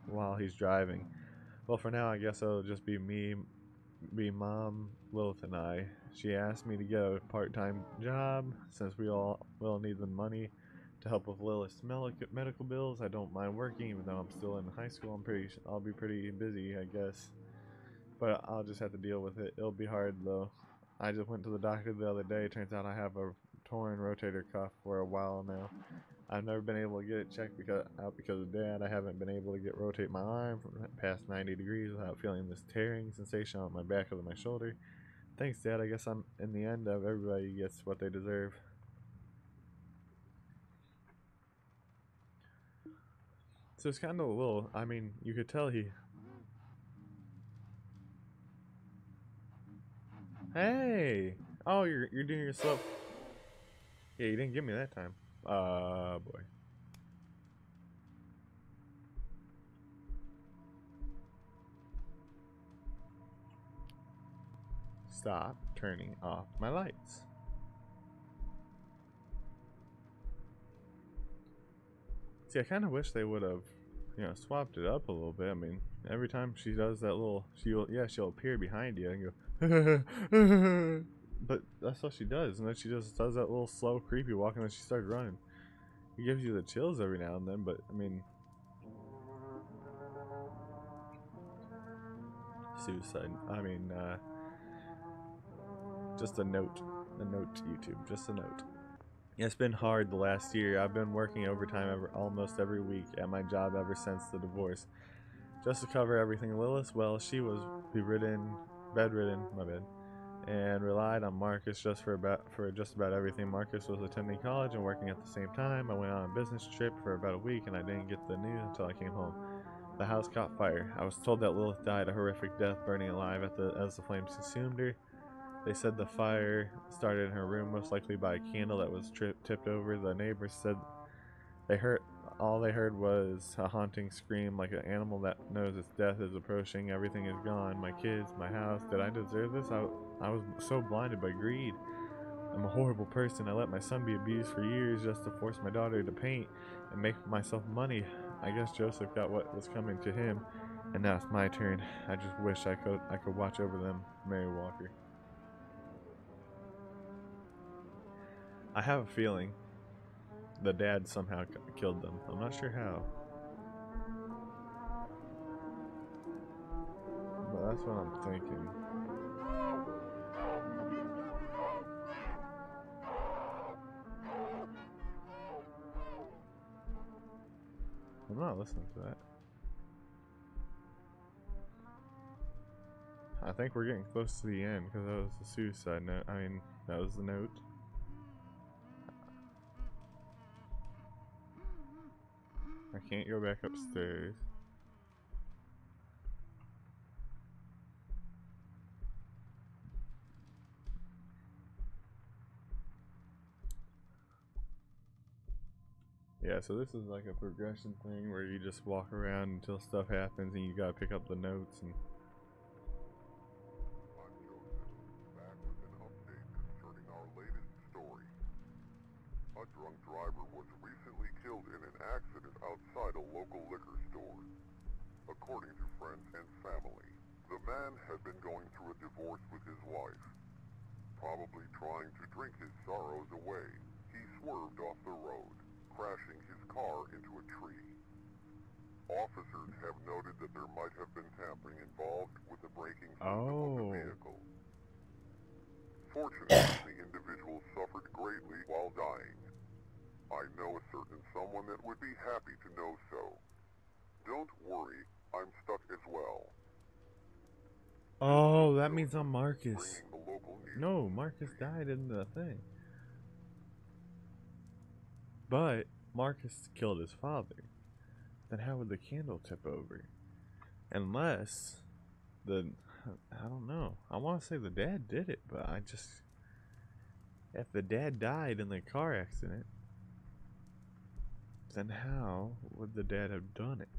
Speaker 1: while he's driving. Well, for now, I guess it'll just be Mom, Lilith, and I. She asked me to get a part-time job since we all will need the money to help with Lilith's medical bills. I don't mind working, even though I'm still in high school. I'll be pretty busy, I guess, but I'll just have to deal with it. It'll be hard though. I just went to the doctor the other day. Turns out I have a torn rotator cuff for a while now. I've never been able to get it checked because of Dad. I haven't been able to rotate my arm past 90 degrees without feeling this tearing sensation on my back of my shoulder. Thanks, Dad. I guess I'm in the end of everybody gets what they deserve. So it's kind of a little, I mean, you could tell Hey! Oh, you're doing yourself. Yeah, you didn't give me that time. Boy. Stop turning off my lights. See, I kind of wish they would have, swapped it up a little bit. I mean, every time she does that little, she'll appear behind you and go, but that's what she does, and then she just does that little slow, creepy walk, and then she starts running. It gives you the chills every now and then, but I mean, suicide. I mean, just a note, YouTube, just a note. It's been hard the last year. I've been working overtime almost every week at my job ever since the divorce, just to cover everything. Lilith, well, she was bedridden, my bad, and relied on Marcus for just about everything. Marcus was attending college and working at the same time. I went on a business trip for about a week, and I didn't get the news until I came home. The house caught fire. I was told that Lilith died a horrific death, burning alive as the flames consumed her. They said the fire started in her room, most likely by a candle that was tipped over. The neighbors said all they heard was a haunting scream, like an animal that knows its death is approaching. Everything is gone. My kids, my house. Did I deserve this? I was so blinded by greed. I'm a horrible person. I let my son be abused for years just to force my daughter to paint and make myself money. I guess Joseph got what was coming to him, and now it's my turn. I just wish I could watch over them. Mary Walker. I have a feeling the dad somehow killed them. I'm not sure how, but that's what I'm thinking. I'm not listening to that. I think we're getting close to the end because that was the suicide note. I mean, that was the note. I can't go back upstairs. Yeah, so this is like a progression thing where you just walk around until stuff happens and you gotta pick up the notes and...
Speaker 2: I'm Joseph, back with an update concerning our latest story. A drunk driver was recently killed in an accident outside a local liquor store. According to friends and family, the man had been going through a divorce with his wife. Probably trying to drink his sorrows away, he swerved off the road, crashing his car into a tree. Officers have noted that there might have been tampering involved with the braking system of the vehicle. Fortunately, the individual suffered greatly while dying. I know a certain someone that would be happy to know so. Don't worry, I'm stuck as well.
Speaker 1: Oh, that means I'm Marcus. No, Marcus died in the thing. But Marcus killed his father. Then how would the candle tip over? Unless I don't know. I want to say the dad did it, but if the dad died in the car accident, then how would the dad have done it?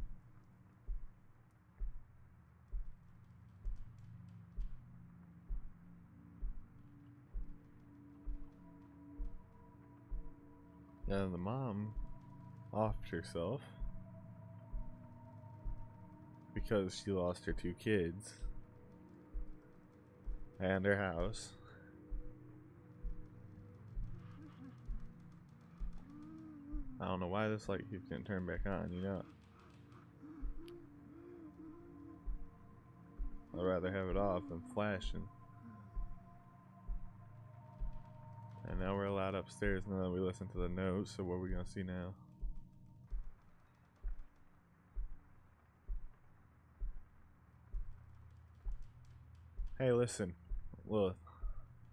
Speaker 1: And the mom offed herself because she lost her 2 kids and her house. I don't know why this light keeps getting turned back on, I'd rather have it off than flashing. And now we're allowed upstairs now that we listen to the notes, so what are we gonna see now? Hey, listen. Lilith,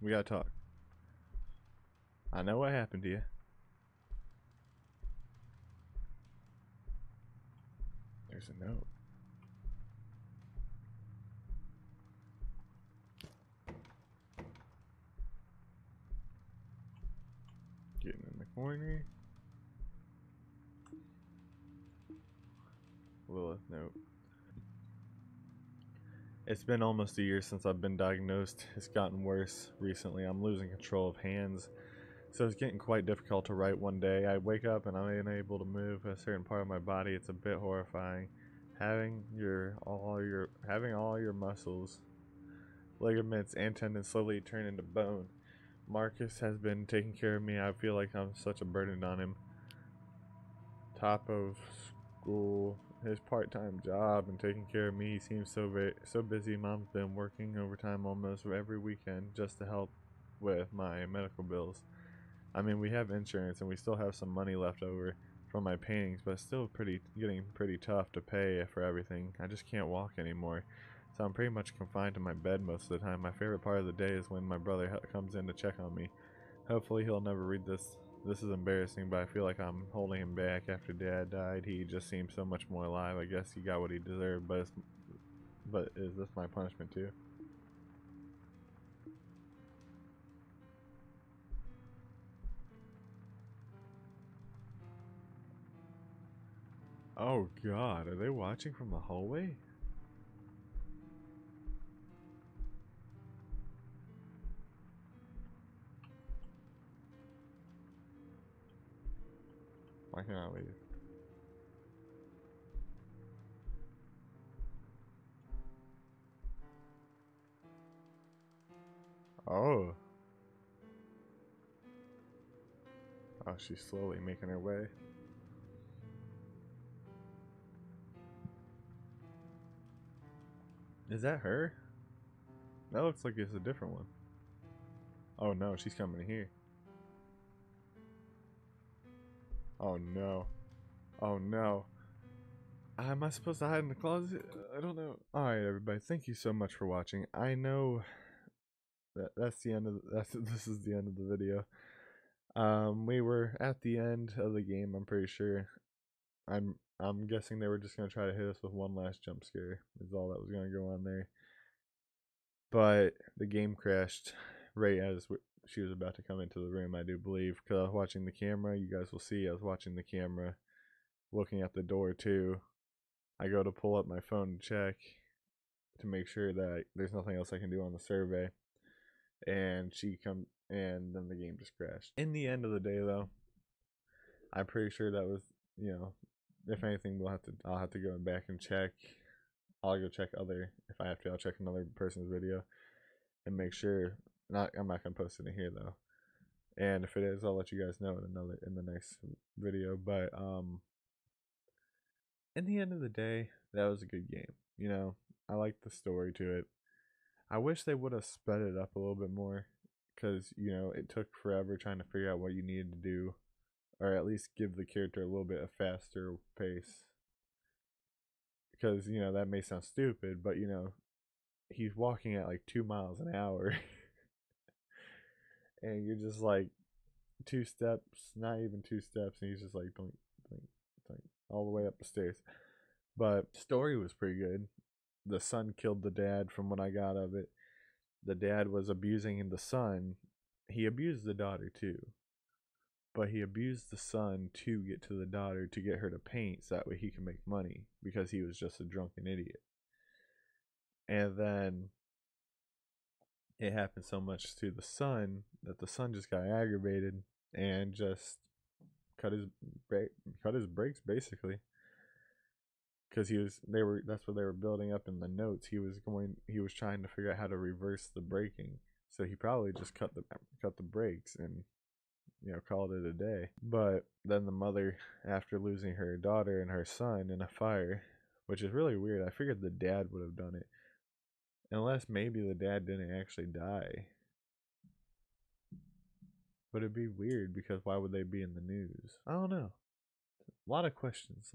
Speaker 1: we gotta talk. I know what happened to you. There's a note. Getting in the corner. Lilith note. It's been almost a year since I've been diagnosed. It's gotten worse recently. I'm losing control of hands, so it's getting quite difficult to write one day. I wake up and I'm unable to move a certain part of my body. It's a bit horrifying. Having all your muscles, ligaments, and tendons slowly turn into bone. Marcus has been taking care of me. I feel like I'm such a burden on him. Top of school, his part-time job, and taking care of me. He seems so busy. Mom's been working overtime almost every weekend just to help with my medical bills. I mean, we have insurance and we still have some money left over from my paintings, but it's still getting pretty tough to pay for everything. I just can't walk anymore, so I'm pretty much confined to my bed most of the time. My favorite part of the day is when my brother comes in to check on me. Hopefully he'll never read this. This is embarrassing, but I feel like I'm holding him back. After Dad died, he just seemed so much more alive. I guess he got what he deserved, but is this my punishment too? Oh God, are they watching from the hallway? Why can't I leave? Oh. Oh, she's slowly making her way. Is that her? That looks like it's a different one. Oh no, she's coming here. Oh no. Oh no. Am I supposed to hide in the closet? I don't know. Alright everybody, thank you so much for watching. I know that's the end of this is the end of the video. We were at the end of the game, I'm pretty sure. I'm guessing they were just gonna try to hit us with one last jump scare, is all that was gonna go on there. But the game crashed right as she was about to come into the room, I do believe, because I was watching the camera. You guys will see I was watching the camera, looking at the door too. I go to pull up my phone to check to make sure that there's nothing else I can do on the survey, and and then the game just crashed. In the end of the day though, I'm pretty sure that was, if anything, I'll have to go back and check. I'll go check if I have to, I'll check another person's video and make sure. I'm not gonna post it in here though, and if it is, I'll let you guys know in the next video. But in the end of the day, that was a good game. I liked the story to it. I wish they would have sped it up a little bit more, because it took forever trying to figure out what you needed to do, or at least give the character a little bit of faster pace. Because that may sound stupid, but he's walking at like 2 miles an hour. And you're just like 2 steps, not even 2 steps, and he's just like doink, doink, doink, all the way up the stairs. But story was pretty good. The son killed the dad, from what I got of it. The dad was abusing the son. He abused the daughter too, but he abused the son to get to the daughter, to get her to paint so that way he can make money, because he was just a drunken idiot. And then it happened so much to the son that the son just got aggravated and just cut his brakes basically, because that's what they were building up in the notes. He was trying to figure out how to reverse the braking, so he probably just cut the brakes and called it a day. But then the mother, after losing her daughter and her son in a fire, which is really weird, I figured the dad would have done it, unless maybe the dad didn't actually die. But it'd be weird, because why would they be in the news? I don't know. A lot of questions.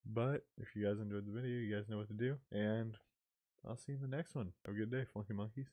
Speaker 1: But if you guys enjoyed the video, you guys know what to do, and I'll see you in the next one. Have a good day, Flunky Monkeys.